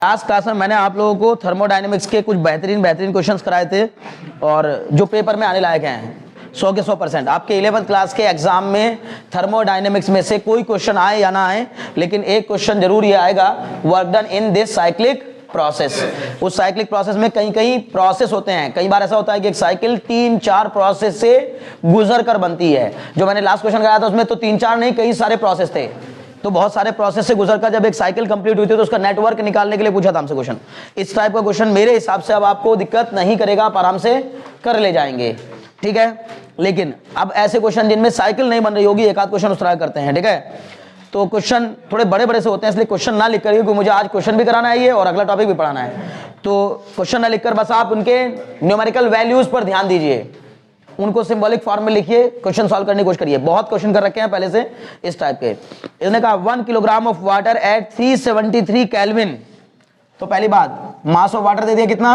Last class में मैंने आप लोगों को थर्मोडायनेमिक्स के कुछ बेहतरीन क्वेश्चंस कराए थे और जो पेपर में आने लायक हैं 100 के 100%। आपके 11th क्लास के एग्जाम में थर्मोडायनेमिक्स में से कोई क्वेश्चन आए या ना आए, लेकिन एक क्वेश्चन जरूर ये आएगा, work done in this cyclic process. उस साइक्लिक प्रोसेस में कई कई प्रोसेस होते हैं। कई बार ऐसा होता है कि एक साइकिल 3-4 प्रोसेस से गुजर कर बनती है। जो मैंने लास्ट क्वेश्चन कराया था उसमें तो 3-4 नहीं, कई सारे प्रोसेस थे। तो बहुत सारे प्रोसेस से गुजरकर जब एक साइकिल कंप्लीट हुई थी तो उसका नेटवर्क निकालने के लिए पूछा था हमसे क्वेश्चन। इस टाइप का क्वेश्चन मेरे हिसाब से अब आपको दिक्कत नहीं करेगा, आप आराम से कर ले जाएंगे, ठीक है। लेकिन अब ऐसे क्वेश्चन जिनमें साइकिल नहीं बन रही होगी, एक आध क्वेश्चन उस तरह करते हैं, ठीक है। तो क्वेश्चन थोड़े बड़े बड़े से होते हैं, इसलिए क्वेश्चन ना लिख कर, क्योंकि मुझे आज क्वेश्चन भी कराना है ये और अगला टॉपिक भी पढ़ाना है। तो क्वेश्चन ना लिखकर बस आप उनके न्यूमेरिकल वैल्यूज पर ध्यान दीजिए, उनको सिंबॉलिक फॉर्म में लिखिए, क्वेश्चन सॉल्व करने की कोशिश करिए। बहुत क्वेश्चन कर रखे हैं पहले से इस टाइप के। इसने कहा 1 kilogram of water at 373 kelvin. तो पहली बात, मास ऑफ वाटर दे दिया कितना,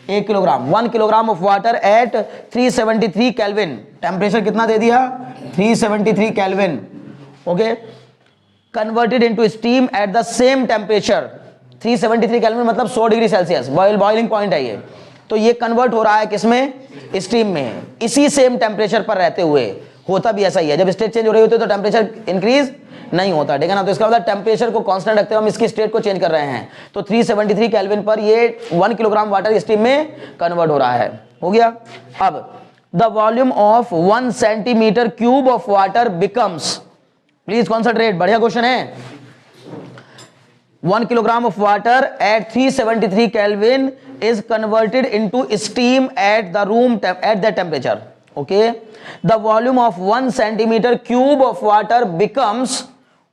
1 kilogram. 1 kilogram of water at 373 kelvin. Temperature कितना दे दिया, 373 kelvin. Okay, converted into steam at the same temperature. 373 kelvin मतलब 100 डिग्री सेल्सियस, बॉइलिंग पॉइंट है ये। तो ये कन्वर्ट हो रहा है किसमें, स्टीम में, इसी सेम टेम्परेचर पर रहते हुए। होता भी ऐसा ही है, जब स्टेट चेंज हो रही होती है तो टेम्परेचर इंक्रीज नहीं होता, ठीक है ना। तो इसका मतलब टेम्परेचर को कांस्टेंट रखते हुए हम इसकी स्टेट को चेंज कर रहे हैं। तो 373 केल्विन पर ये 1 किलोग्राम वाटर स्टीम में कन्वर्ट हो रहा है। हो गया। अब the volume of 1 centimetre cube of water becomes, please concentrate, बढ़िया क्वेश्चन है। 1 kilogram of water at 373 Kelvin is converted into steam at the temperature. Okay, the volume of 1 centimeter cube of water becomes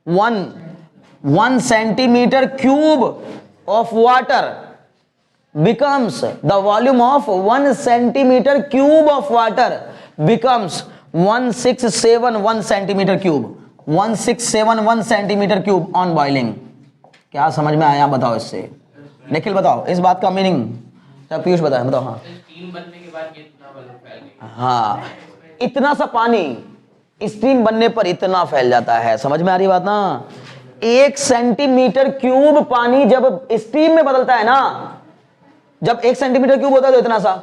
1 centimeter cube of water becomes the volume of 1 centimeter cube of water becomes 1671 centimeter cube. 1671 centimeter cube on boiling. क्या समझ में आया बताओ इससे? निखिल बताओ इस बात का मीनिंग। पीयूष बताए, बताओ। हाँ, स्टीम बनने के बाद हाँ, इतना सा पानी स्टीम बनने पर इतना फैल जाता है। समझ में आ रही बात ना? 1 सेंटीमीटर क्यूब पानी जब स्टीम में बदलता है ना, जब 1 सेंटीमीटर क्यूब होता है तो इतना सा,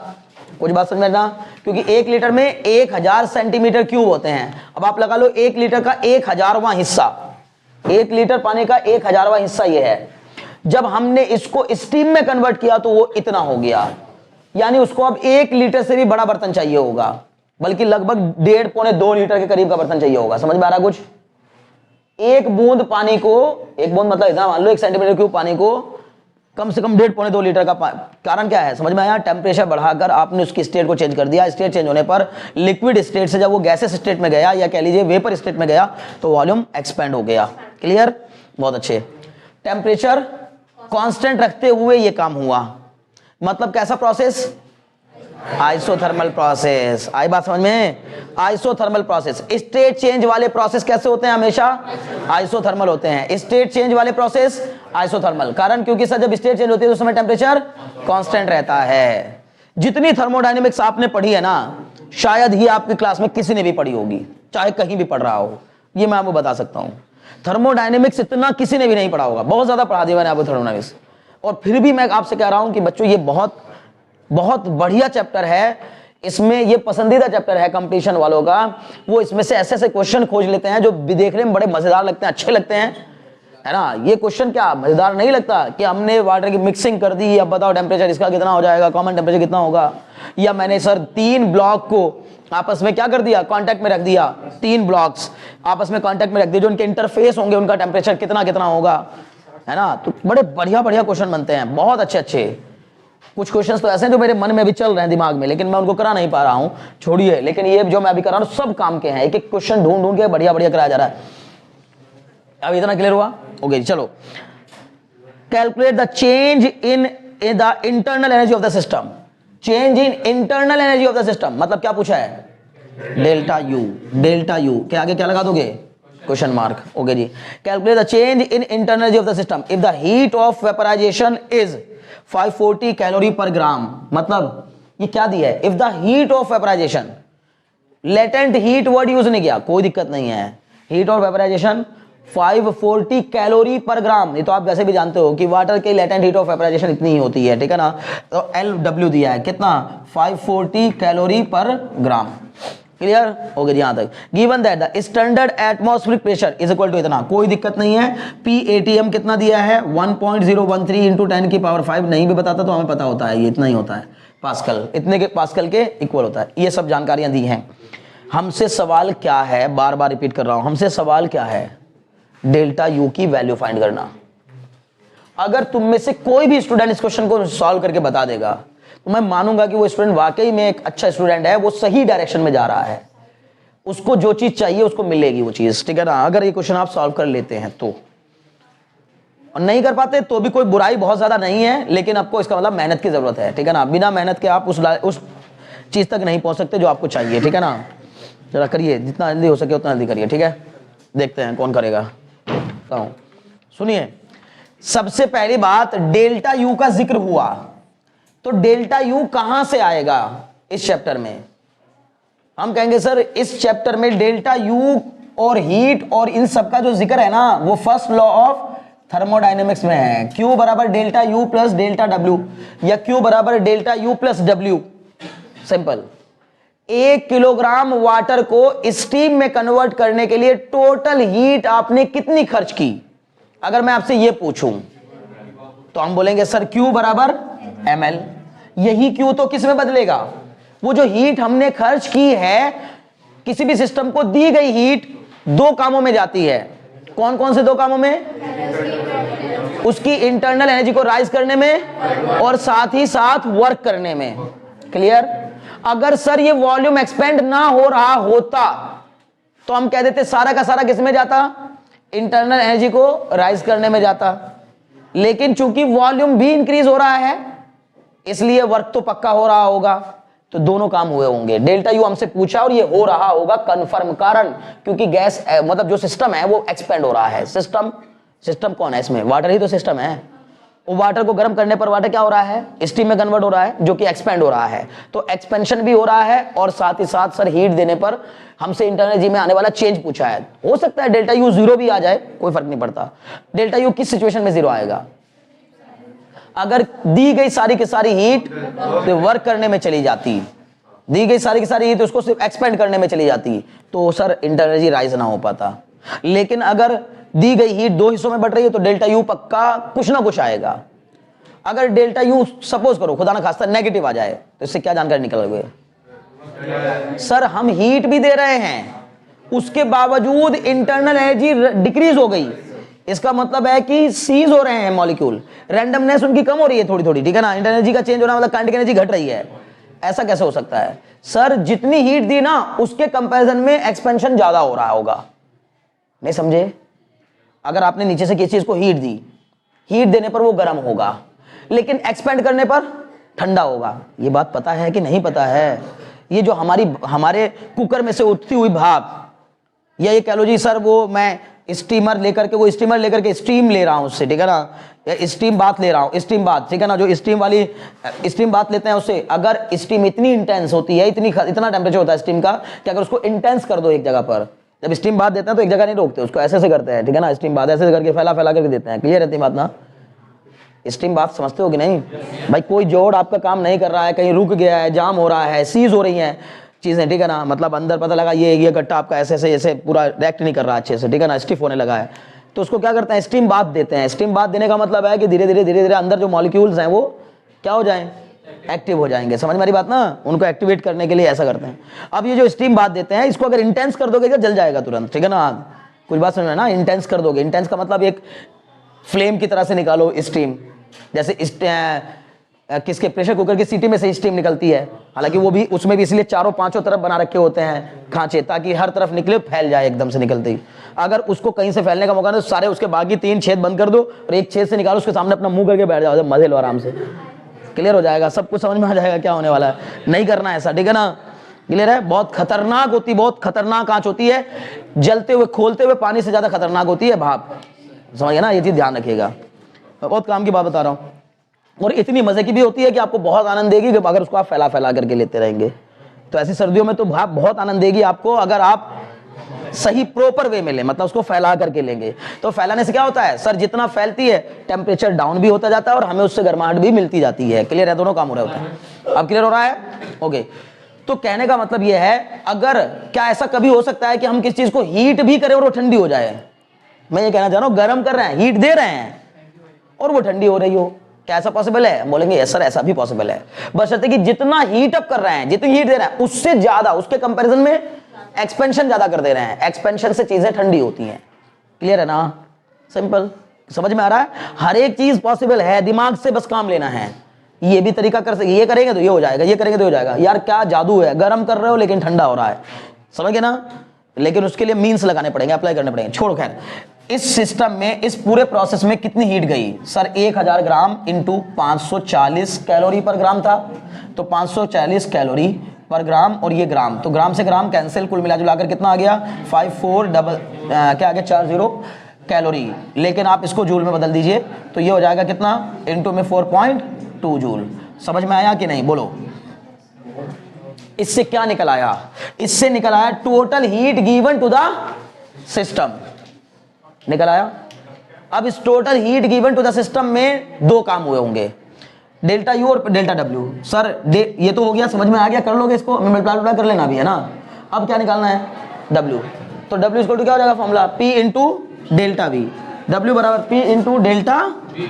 कुछ बात समझ में ना, क्योंकि 1 लीटर में 1000 सेंटीमीटर क्यूब होते हैं। अब आप लगा लो 1 लीटर का 1000वां हिस्सा, 1 लीटर पानी का 1000वां हिस्सा ये है। जब हमने इसको स्टीम में कन्वर्ट किया तो वो इतना हो गया, यानी उसको अब 1 लीटर से भी बड़ा बर्तन चाहिए होगा, बल्कि लगभग 1.5-2 लीटर के करीब का बर्तन चाहिए होगा। समझ में आ रहा कुछ? एक बूंद पानी को, एक बूंद मतलब इतना मान लो 1 सेंटीमीटर क्यूब पानी को कम से कम 1.5-2 लीटर का कारण क्या है? समझ में आया? टेम्परेचर बढ़ाकर आपने उसकी स्टेट को चेंज कर दिया। स्टेट चेंज होने पर लिक्विड स्टेट से जब वो गैसेस स्टेट में गया, या कह लीजिए वेपर स्टेट में गया, तो वॉल्यूम एक्सपेंड हो गया। क्लियर? बहुत अच्छे। टेम्परेचर कांस्टेंट रखते हुए ये काम हुआ, मतलब कैसा प्रोसेस? Isothermal process. आई बात समझ में? Isothermal process. स्टेट चेंज वाले प्रोसेस कैसे होते हैं? हमेशा आइसोथर्मल होते हैं। स्टेट चेंज वाले प्रोसेस आइसोथर्मल। कारण क्योंकि सर जब स्टेट चेंज होती है तो उस समय टेम्परेचर कांस्टेंट रहता है। जितनी थर्मोडायनेमिक्स आपने पढ़ी है ना, शायद ही आपकी क्लास में किसी ने भी पढ़ी होगी, चाहे कहीं भी पढ़ रहा हो, ये मैं आपको बता सकता हूं। थर्मोडायनेमिक्स इतना किसी ने भी नहीं पढ़ा होगा, बहुत ज्यादा पढ़ा दिया मैंने आपको थर्मोडायनेमिक्स। और फिर भी मैं आपसे कह रहा हूं कि बच्चों ये बहुत बहुत बढ़िया चैप्टर है। इसमें ये पसंदीदा चैप्टर है कंपटीशन वालों का। वो इसमें से ऐसे ऐसे क्वेश्चन खोज लेते हैं जो देखने में बड़े मजेदार लगते हैं, अच्छे लगते हैं, है ना। ये क्वेश्चन क्या मजेदार नहीं लगता कि हमने वाटर की मिक्सिंग कर दी, अब बताओ टेम्परेचर इसका कितना हो जाएगा, कॉमन टेम्परेचर कितना होगा। या मैंने सर 3 ब्लॉक को आपस में क्या कर दिया, कांटेक्ट में रख दिया। 3 ब्लॉक्स आपस में कांटेक्ट में रख दिए, जो उनके इंटरफेस होंगे उनका टेम्परेचर कितना कितना होगा, है ना। तो बड़े बढ़िया बढ़िया क्वेश्चन बनते हैं, बहुत अच्छे अच्छे। कुछ क्वेश्चंस तो ऐसे हैं जो मेरे मन में भी चल रहे हैं दिमाग में, लेकिन मैं उनको करा नहीं पा रहा हूं, छोड़िए। लेकिन ये जो मैं अभी कर रहा हूं सब काम के हैं, एक एक क्वेश्चन ढूंढ ढूंढ के बढ़िया बढ़िया कराया जा रहा है। अब इतना क्लियर हुआ? ओके, चलो। Calculate the change in the internal energy of the system. Change in internal energy of the system मतलब क्या पूछा है? Delta U. डेल्टा यू के आगे क्या लगा दोगे? Question mark. ओके जी। Calculate the change in internal energy of the system if the heat of vaporization is 540 calorie per gram. मतलब ये क्या दिया है? If the heat of vaporization, latent heat word use नहीं किया, कोई दिक्कत नहीं है। Heat of vaporisation 540 calorie per ग्राम। ये तो आप वैसे भी जानते हो कि वाटर की लेटेंट हीट ऑफ वेपराइजेशन इतनी ही होती है, ठीक है ना। तो LW दिया है कितना, 540 कैलोरी पर ग्राम। क्लियर हो गया यहाँ तक। Given that the standard atmospheric pressure is equal to इतना, कोई दिक्कत नहीं है। PATM कितना दिया है, 1013 इंटू 10 की पावर 5, नहीं भी बताता तो हमें पता होता है, ये इतना ही होता है पास्कल, इतने के पास्कल के इक्वल होता है। ये सब जानकारियां दी हैं। हमसे सवाल क्या है, बार बार रिपीट कर रहा हूं, हमसे सवाल क्या है, डेल्टा यू की वैल्यू फाइंड करना। अगर तुम में से कोई भी स्टूडेंट इस क्वेश्चन को सॉल्व करके बता देगा तो मैं मानूंगा कि वो स्टूडेंट वाकई में एक अच्छा स्टूडेंट है, वो सही डायरेक्शन में जा रहा है, उसको जो चीज चाहिए उसको मिलेगी वो चीज, ठीक है ना। अगर ये क्वेश्चन आप सॉल्व कर लेते हैं तो, और नहीं कर पाते तो भी कोई बुराई बहुत ज्यादा नहीं है, लेकिन आपको इसका मतलब मेहनत की जरूरत है, ठीक है ना। बिना मेहनत के आप उस चीज तक नहीं पहुंच सकते जो आपको चाहिए, ठीक है ना। जरा करिए, जितना जल्दी हो सके उतना जल्दी करिए, ठीक है। देखते हैं कौन करेगा। सुनिए, सबसे पहली बात, डेल्टा यू का जिक्र हुआ, तो डेल्टा यू कहां से आएगा इस चैप्टर में। हम कहेंगे सर इस चैप्टर में डेल्टा यू और हीट और इन सब का जो जिक्र है ना, वो फर्स्ट लॉ ऑफ थर्मोडायनेमिक्स में है। Q बराबर delta U plus delta W, या Q बराबर delta U plus W. Simple. 1 kilogram water को स्टीम में कन्वर्ट करने के लिए टोटल हीट आपने कितनी खर्च की। अगर मैं आपसे ये पूछूं तो हम बोलेंगे सर Q बराबर ml। यही Q तो किस में बदलेगा, वो जो हीट हमने खर्च की है, किसी भी सिस्टम को दी गई हीट दो कामों में जाती है। कौन कौन से दो कामों में, उसकी इंटरनल एनर्जी को राइज करने में और साथ ही साथ वर्क करने में। क्लियर। अगर सर ये वॉल्यूम एक्सपेंड ना हो रहा होता तो हम कह देते सारा का सारा किस में जाता, इंटरनल एनर्जी को राइज करने में जाता। लेकिन चूंकि वॉल्यूम भी इंक्रीज हो रहा है इसलिए वर्क तो पक्का हो रहा होगा, तो दोनों काम हुए होंगे। डेल्टा यू हमसे पूछा और ये हो रहा होगा कंफर्म, कारण क्योंकि गैस मतलब जो सिस्टम है वो एक्सपेंड हो रहा है। सिस्टम कौन है इसमें, वाटर ही तो सिस्टम है। वो वाटर को गर्म करने पर वाटर क्या हो रहा है, स्टीम में कन्वर्ट हो रहा है, जो कि एक्सपेंड हो रहा है। तो एक्सपेंशन भी हो रहा है और साथ ही साथ सर हीट देने पर हमसे इंटरनल एनर्जी में आने वाला चेंज पूछा है। हो सकता है डेल्टा यू जीरो भी आ जाए, कोई फर्क नहीं पड़ता। डेल्टा यू किस सिचुएशन में जीरो आएगा, अगर दी गई सारी की सारी हीट तो वर्क करने में चली जाती, दी गई सारी की सारी हीट उसको सिर्फ एक्सपेंड करने में चली जाती, तो सर इंटरनल एनर्जी राइज ना हो पाता। लेकिन अगर दी गई हीट दो हिस्सों में बढ़ रही है तो डेल्टा यू पक्का कुछ ना कुछ आएगा। अगर डेल्टा यू सपोज करो खुदा ना खास्ता नेगेटिव आ जाए तो इससे क्या जानकारी निकल गई, सर हम हीट भी दे रहे हैं उसके बावजूद इंटरनल एनर्जी डिक्रीज हो गई। इसका मतलब है कि सीज हो रहे हैं मॉलिक्यूल, रैंडमनेस उनकी कम हो रही है थोड़ी थोड़ी, ठीक है ना। इंटरनल एनर्जी का चेंज होना मतलब काइनेटिक एनर्जी घट रही है। ऐसा कैसे हो सकता है सर, जितनी हीट दी ना उसके कंपैरिजन में एक्सपेंशन ज्यादा हो रहा होगा। नहीं समझे, अगर आपने नीचे से किसी चीज को हीट दी, हीट देने पर वो गर्म होगा लेकिन एक्सपेंड करने पर ठंडा होगा। ये बात पता है कि नहीं पता है। ये जो हमारे कुकर में से उठती हुई भाप, या ये कह लो जी सर वो मैं स्टीमर लेकर के स्टीम ले रहा हूं उससे, ठीक है ना, या स्टीम बात ले रहा हूं, स्टीम बात, ठीक है ना, जो स्टीम वाली स्टीम बात लेते हैं उससे, अगर स्टीम इतनी इंटेंस होती है, इतना टेम्परेचर होता है स्टीम का कि अगर उसको इंटेंस कर दो एक जगह पर, जब स्टीम बात देते हैं तो एक जगह नहीं रोकते, उसको ऐसे करते हैं, ठीक है ना। स्टीम बात ऐसे करके फैला करके देते हैं। क्लियर रहती बात ना, स्टीम बात समझते हो कि नहीं भाई। कोई जोड़ आपका काम नहीं कर रहा है, कहीं रुक गया है, जाम हो रहा है, सीज हो रही है चीजें, ठीक है ना, मतलब अंदर पता लगा ये गट्टा आपका ऐसे पूरा रिएक्ट नहीं कर रहा अच्छे से, ठीक है ना, स्टिफ होने लगा है, तो उसको क्या करते हैं, स्टीम बात देते हैं। स्टीम बात देने का मतलब है कि धीरे धीरे अंदर जो मॉलिक्यूल्स हैं वो क्या हो जाएं, एक्टिव हो जाएंगे। समझ में आ रही बात ना, उनको एक्टिवेट करने के लिए ऐसा करते हैं। अब ये जो स्टीम बात देते हैं इसको अगर इंटेंस कर दोगे जल जाएगा तुरंत, ठीक है ना। कुछ बात समझ में ना, इंटेंस कर दोगे, इंटेंस का मतलब एक फ्लेम की तरह से निकालो स्टीम, जैसे किसके प्रेशर कुकर की सीटी में से स्टीम निकलती है। हालांकि वो भी उसमें भी इसलिए चारों पांचों तरफ बना रखे होते हैं खांचे, ताकि हर तरफ निकले, फैल जाए एकदम से निकलते ही। अगर उसको कहीं से फैलने का मौका नहीं तो सारे उसके बाकी 3 छेद बंद कर दो और एक छेद से निकालो, उसके सामने अपना मुंह करके बैठ जाओ, मजे लो आराम से, क्लियर हो जाएगा, सब कुछ समझ में आ जाएगा क्या होने वाला है। नहीं करना ऐसा, ठीक है ना, क्लियर है। बहुत खतरनाक होती, बहुत खतरनाक आंच होती है, जलते हुए खोलते हुए पानी से ज्यादा खतरनाक होती है भाप, समझ गया ना, ये चीज ध्यान रखिएगा। बहुत काम की बात बता रहा हूँ, और इतनी मजे की भी होती है कि आपको बहुत आनंद देगी अगर उसको आप फैला करके लेते रहेंगे। तो ऐसी सर्दियों में तो भाप बहुत आनंद देगी आपको, अगर आप सही प्रॉपर वे में लें, मतलब उसको फैला करके लेंगे। तो फैलाने से क्या होता है सर, जितना फैलती है टेम्परेचर डाउन भी होता जाता है और हमें उससे गर्माहट भी मिलती जाती है। क्लियर है, दोनों काम हो रहा होता है। अब क्लियर हो रहा है? ओके। तो कहने का मतलब यह है, अगर क्या ऐसा कभी हो सकता है कि हम किस चीज को हीट भी करें और वो ठंडी हो जाए? मैं ये कहना चाह रहा हूं, गर्म कर रहे हैं, हीट दे रहे हैं और वो ठंडी हो रही हो, क्या ऐसा पॉसिबल है? बोलेंगे यस सर, ऐसा भी पॉसिबल है, बशर्ते कि जितना हीट अप कर रहे हैं, जितनी हीट दे रहे हैं, उससे ज्यादा, उसके कंपैरिजन में एक्सपेंशन ज्यादा कर दे रहे हैं। एक्सपेंशन से चीजें ठंडी होती हैं। क्लियर है ना? सिंपल, समझ में आ रहा है? हर एक चीज पॉसिबल है, दिमाग से बस काम लेना है। ये भी तरीका कर सकते, ये करेंगे तो ये हो जाएगा, ये करेंगे तो हो जाएगा। यार क्या जादू है, गर्म कर रहे हो लेकिन ठंडा हो रहा है, समझ गए ना? लेकिन उसके लिए मीन्स लगाने पड़ेंगे, अप्लाई करने पड़ेंगे। छोड़ो खैर, इस सिस्टम में, इस पूरे प्रोसेस में कितनी हीट गई sir? 1000 gram into 540 calorie per ग्राम था, तो 540 कैलोरी पर ग्राम, और ये ग्राम, तो ग्राम से ग्राम कैंसिल, कुल मिला जुलाकर कितना आ गया? क्या आ गया? 40 कैलोरी। लेकिन आप इसको जूल में बदल दीजिए तो ये हो जाएगा कितना? इंटू में 4.2 जूल। समझ में आया कि नहीं? बोलो। इससे क्या निकल आया? इससे निकल आया total heat given to the system, निकल आया। अब इस total heat given to the system में दो काम हुए होंगे, डेल्टा यू और डेल्टा डब्ल्यू। सर ये तो हो गया, समझ में आ गया, कर लोगे इसको, मल्टीप्लाई कर लेना भी है ना। अब क्या निकालना है? डब्ल्यू। तो डब्ल्यू इक्वल टू क्या हो जाएगा formula? P into delta we. W बराबर पी इंटू डेल्टा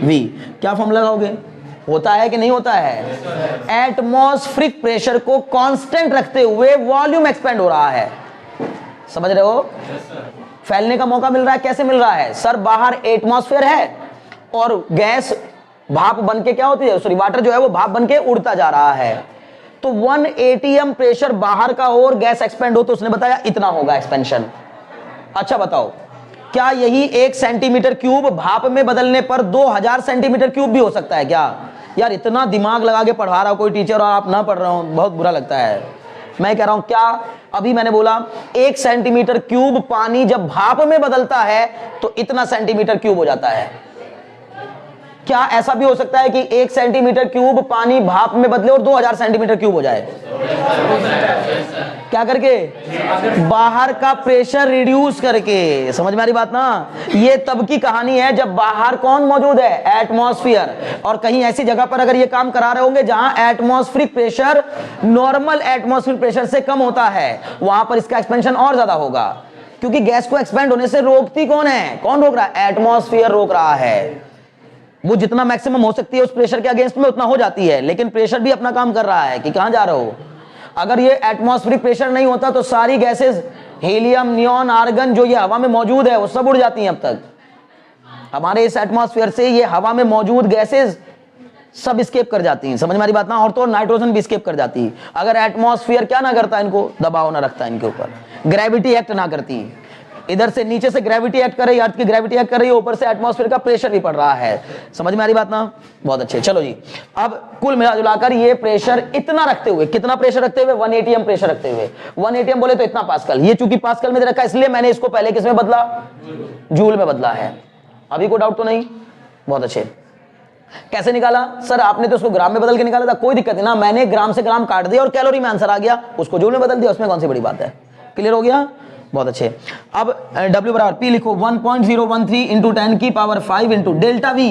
वी। क्या फॉर्मूला लगाओगे? होता है कि नहीं होता है? एटमॉस्फेरिक प्रेशर को कांस्टेंट रखते हुए वॉल्यूम एक्सपेंड हो रहा है, समझ रहे हो? फैलने का मौका मिल रहा है। कैसे मिल रहा है सर? बाहर एटमॉस्फेयर है और गैस भाप बन के क्या होती है, सॉरी वाटर जो है वो भाप बन के उड़ता जा रहा है। तो 1 atm प्रेशर बाहर का हो और गैस एक्सपेंड हो, तो उसने बताया इतना होगा एक्सपेंशन। अच्छा बताओ, क्या यही 1 सेंटीमीटर क्यूब भाप में बदलने पर 2000 सेंटीमीटर क्यूब भी हो सकता है क्या? यार इतना दिमाग लगा के पढ़ा रहा कोई टीचर और आप ना पढ़ रहे हो, बहुत बुरा लगता है। मैं कह रहा हूं, क्या अभी मैंने बोला 1 सेंटीमीटर क्यूब पानी जब भाप में बदलता है तो इतना सेंटीमीटर क्यूब हो जाता है। क्या ऐसा भी हो सकता है कि 1 सेंटीमीटर क्यूब पानी भाप में बदले और 2000 सेंटीमीटर क्यूब हो जाए? क्या करके? बाहर का प्रेशर रिड्यूस करके। समझ में आ रही बात ना? ये तब की कहानी है जब बाहर कौन मौजूद है? एटमॉस्फेयर। और कहीं ऐसी जगह पर अगर ये काम करा रहे होंगे जहां atmospheric pressure normal atmospheric pressure से कम होता है, वहां पर इसका एक्सपेंशन और ज्यादा होगा, क्योंकि गैस को एक्सपेंड होने से रोकती कौन है? कौन रोक रहा है? एटमॉस्फेयर रोक रहा है। वो जितना मैक्सिमम हो सकती है उस प्रेशर के अगेंस्ट में उतना हो जाती है, लेकिन प्रेशर भी अपना काम कर रहा है कि कहां जा रहे हो। अगर ये एटमॉस्फेरिक प्रेशर नहीं होता तो सारी गैसेस, हीलियम, नियॉन, आर्गन जो ये हवा में मौजूद है वो सब उड़ जाती हैं। अब तक हमारे इस एटमॉस्फेयर से ये हवा में मौजूद गैसेस सब स्केप कर जाती हैं। समझ में आ रही बात ना? और तो नाइट्रोजन भी स्केप कर जाती है अगर एटमॉस्फेयर क्या ना करता, इनको दबाव ना रखता, इनके ऊपर ग्रेविटी एक्ट ना करती। इधर से नीचे से ग्रेविटी एक्ट कर रही है, अर्थ की ग्रेविटी एक्ट कर रही है, ऊपर से एटमॉस्फेयर का प्रेशर भी पड़ रहा है। समझ में आ रही बात ना? बहुत अच्छे। चलो जी, अब कुल मिला जुलाकर ये प्रेशर इतना रखते हुए, कितना प्रेशर रखते हुए? 1 atm प्रेशर रखते हुए। 1 atm बोले तो इतना पास्कल। ये चूंकि पास्कल में दे रखा है इसलिए मैंने इसको पहले किस में बदला? जूल में बदला है। अभी कोई डाउट तो नहीं? बहुत अच्छे। कैसे निकाला सर? आपने तो उसको ग्राम में बदल के निकाला था, कोई दिक्कत नहीं ना। मैंने ग्राम से ग्राम काट दिया और कैलोरी में आंसर आ गया, उसको जूल में बदल दिया, उसमें कौन सी बड़ी बात है? क्लियर हो गया? बहुत अच्छे। अब W बराबर P लिखो 1.013 इंटू 10 की power 5 into delta V।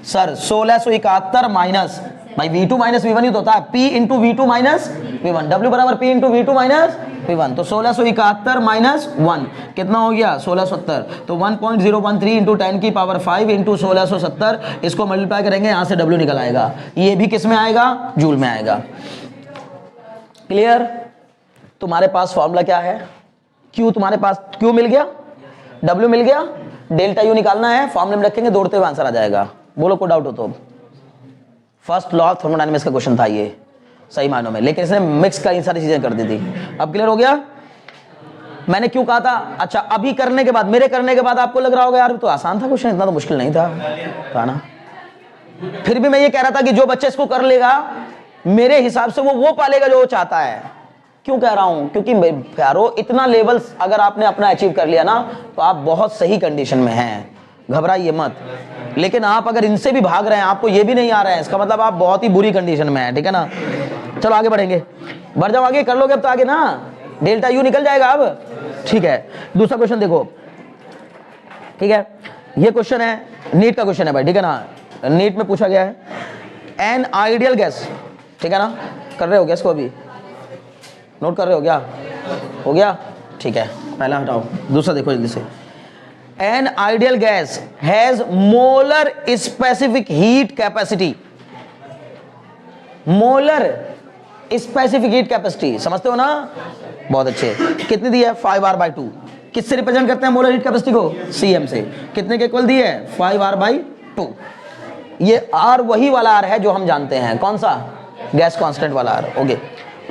Sir 1671 minus भाई V2 माइनस V1 ही तो होता है, P into V2 minus V1। W बराबर P into V2 minus V1। तो 1671 माइनस 1 कितना हो गया? 1670। तो 1.013 इंटू 10 की पावर 5 इंटू 1670, इसको मल्टीप्लाई करेंगे, यहां से W निकल आएगा। ये भी किस में आएगा? जूल में आएगा। क्लियर? तुम्हारे पास फॉर्मूला क्या है? Q तुम्हारे पास Q मिल गया, W मिल गया, डेल्टा U निकालना है, फॉर्मूले में रखेंगे, दौड़ते हुए आंसर आ जाएगा। बोलो कोई डाउट हो तो? फर्स्ट लॉ ऑफ थर्मोडायनेमिक्स का क्वेश्चन था ये सही मायनों में, लेकिन इसने मिक्स कई सारी चीजें कर दी थी। अब क्लियर हो गया? मैंने क्यों कहा था? अच्छा, अभी करने के बाद, मेरे करने के बाद आपको लग रहा होगा यार तो आसान था क्वेश्चन, इतना तो मुश्किल नहीं था ना। फिर भी मैं ये कह रहा था कि जो बच्चे इसको कर लेगा मेरे हिसाब से वो पालेगा जो वो चाहता है। क्यों कह रहा हूं? क्योंकि प्यारो इतना लेवल अगर आपने अपना अचीव कर लिया ना तो आप बहुत सही कंडीशन में हैं, घबराइए मत। लेकिन आप अगर इनसे भी भाग रहे हैं, आपको ये भी नहीं आ रहा है, इसका मतलब आप बहुत ही बुरी कंडीशन में हैं, ठीक है ना। चलो आगे बढ़ेंगे, बढ़ जाओ आगे, कर लोगे अब तो आगे ना, डेल्टा U निकल जाएगा अब। ठीक है, दूसरा क्वेश्चन देखो, ठीक है, ये क्वेश्चन है नीट का क्वेश्चन है भाई, ठीक है ना, नीट में पूछा गया है एन आइडियल गैस, ठीक है ना, कर रहे हो गैस को, अभी नोट कर रहे हो क्या, हो गया, ठीक है, पहला हटाओ, दूसरा देखो जल्दी से। An ideal gas has molar specific heat capacity, molar specific heat capacity समझते हो ना, बहुत अच्छे, कितनी दी है 5R/2, किससे रिप्रेजेंट करते हैं मोलर हीट कैपेसिटी को, Cm से, कितने के इक्वल दी है 5R/2, ये R वही वाला R है जो हम जानते हैं, कौन सा, गैस कांस्टेंट वाला R, ओके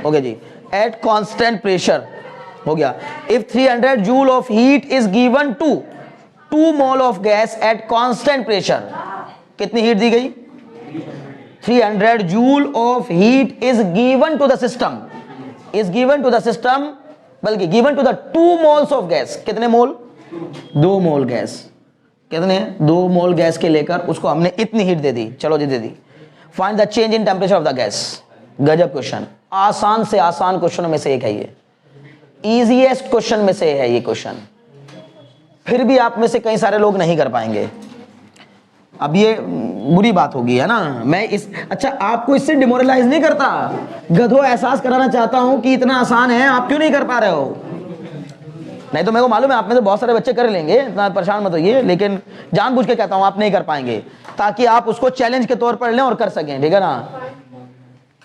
ओके जी, एट कांस्टेंट प्रेशर हो गया, if 300 joule of heat is given to 2 mole of gas at constant pressure, कितनी हीट दी गई, 300 joule of heat is given to the system, is given to the system, बल्कि given to the 2 moles of gas, कितने mole, 2 मोल gas, कितने, 2 मोल gas के लेकर उसको हमने इतनी हीट दे दी, चलो जी दे दी, find the change in temperature of the gas, गजब क्वेश्चन, आसान से आसान क्वेश्चनों में से एक है ये, इजीएस्ट क्वेश्चन में से है ये क्वेश्चन, फिर भी आप में से कई सारे लोग नहीं कर पाएंगे, अब ये बुरी बात होगी है ना, मैं इस, अच्छा आपको इससे डिमोरलाइज नहीं करता, गधो एहसास कराना चाहता हूं कि इतना आसान है, आप क्यों नहीं कर पा रहे हो, नहीं तो मेरे को मालूम है आप में तो बहुत सारे बच्चे कर लेंगे, इतना परेशान मत होइए, लेकिन जानबूझ के कहता हूं आप नहीं कर पाएंगे, ताकि आप उसको चैलेंज के तौर पर लें और कर सकें, ठीक है ना।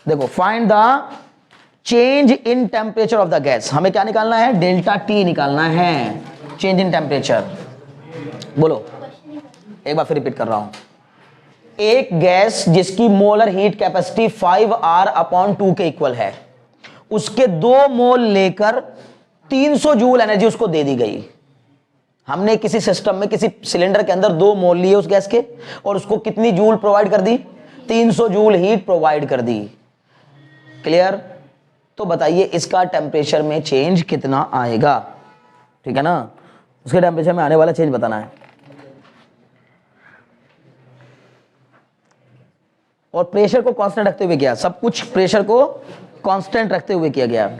देखो, find the change in temperature of the gas, हमें क्या निकालना है, डेल्टा टी निकालना है, चेंज इन टेम्परेचर, बोलो, एक बार फिर रिपीट कर रहा हूं, एक गैस जिसकी मोलर हीट कैपेसिटी 5R/2 के इक्वल है, उसके 2 मोल लेकर 300 जूल एनर्जी उसको दे दी गई, हमने किसी सिस्टम में किसी सिलेंडर के अंदर 2 मोल लिए उस गैस के, और उसको कितनी जूल प्रोवाइड कर दी, 300 जूल हीट प्रोवाइड कर दी, क्लियर, तो बताइए इसका टेम्परेचर में चेंज कितना आएगा, ठीक है ना, उसके टेम्परेचर में आने वाला चेंज बताना है, और प्रेशर को कांस्टेंट रखते हुए किया, सब कुछ प्रेशर को कांस्टेंट रखते हुए किया गया,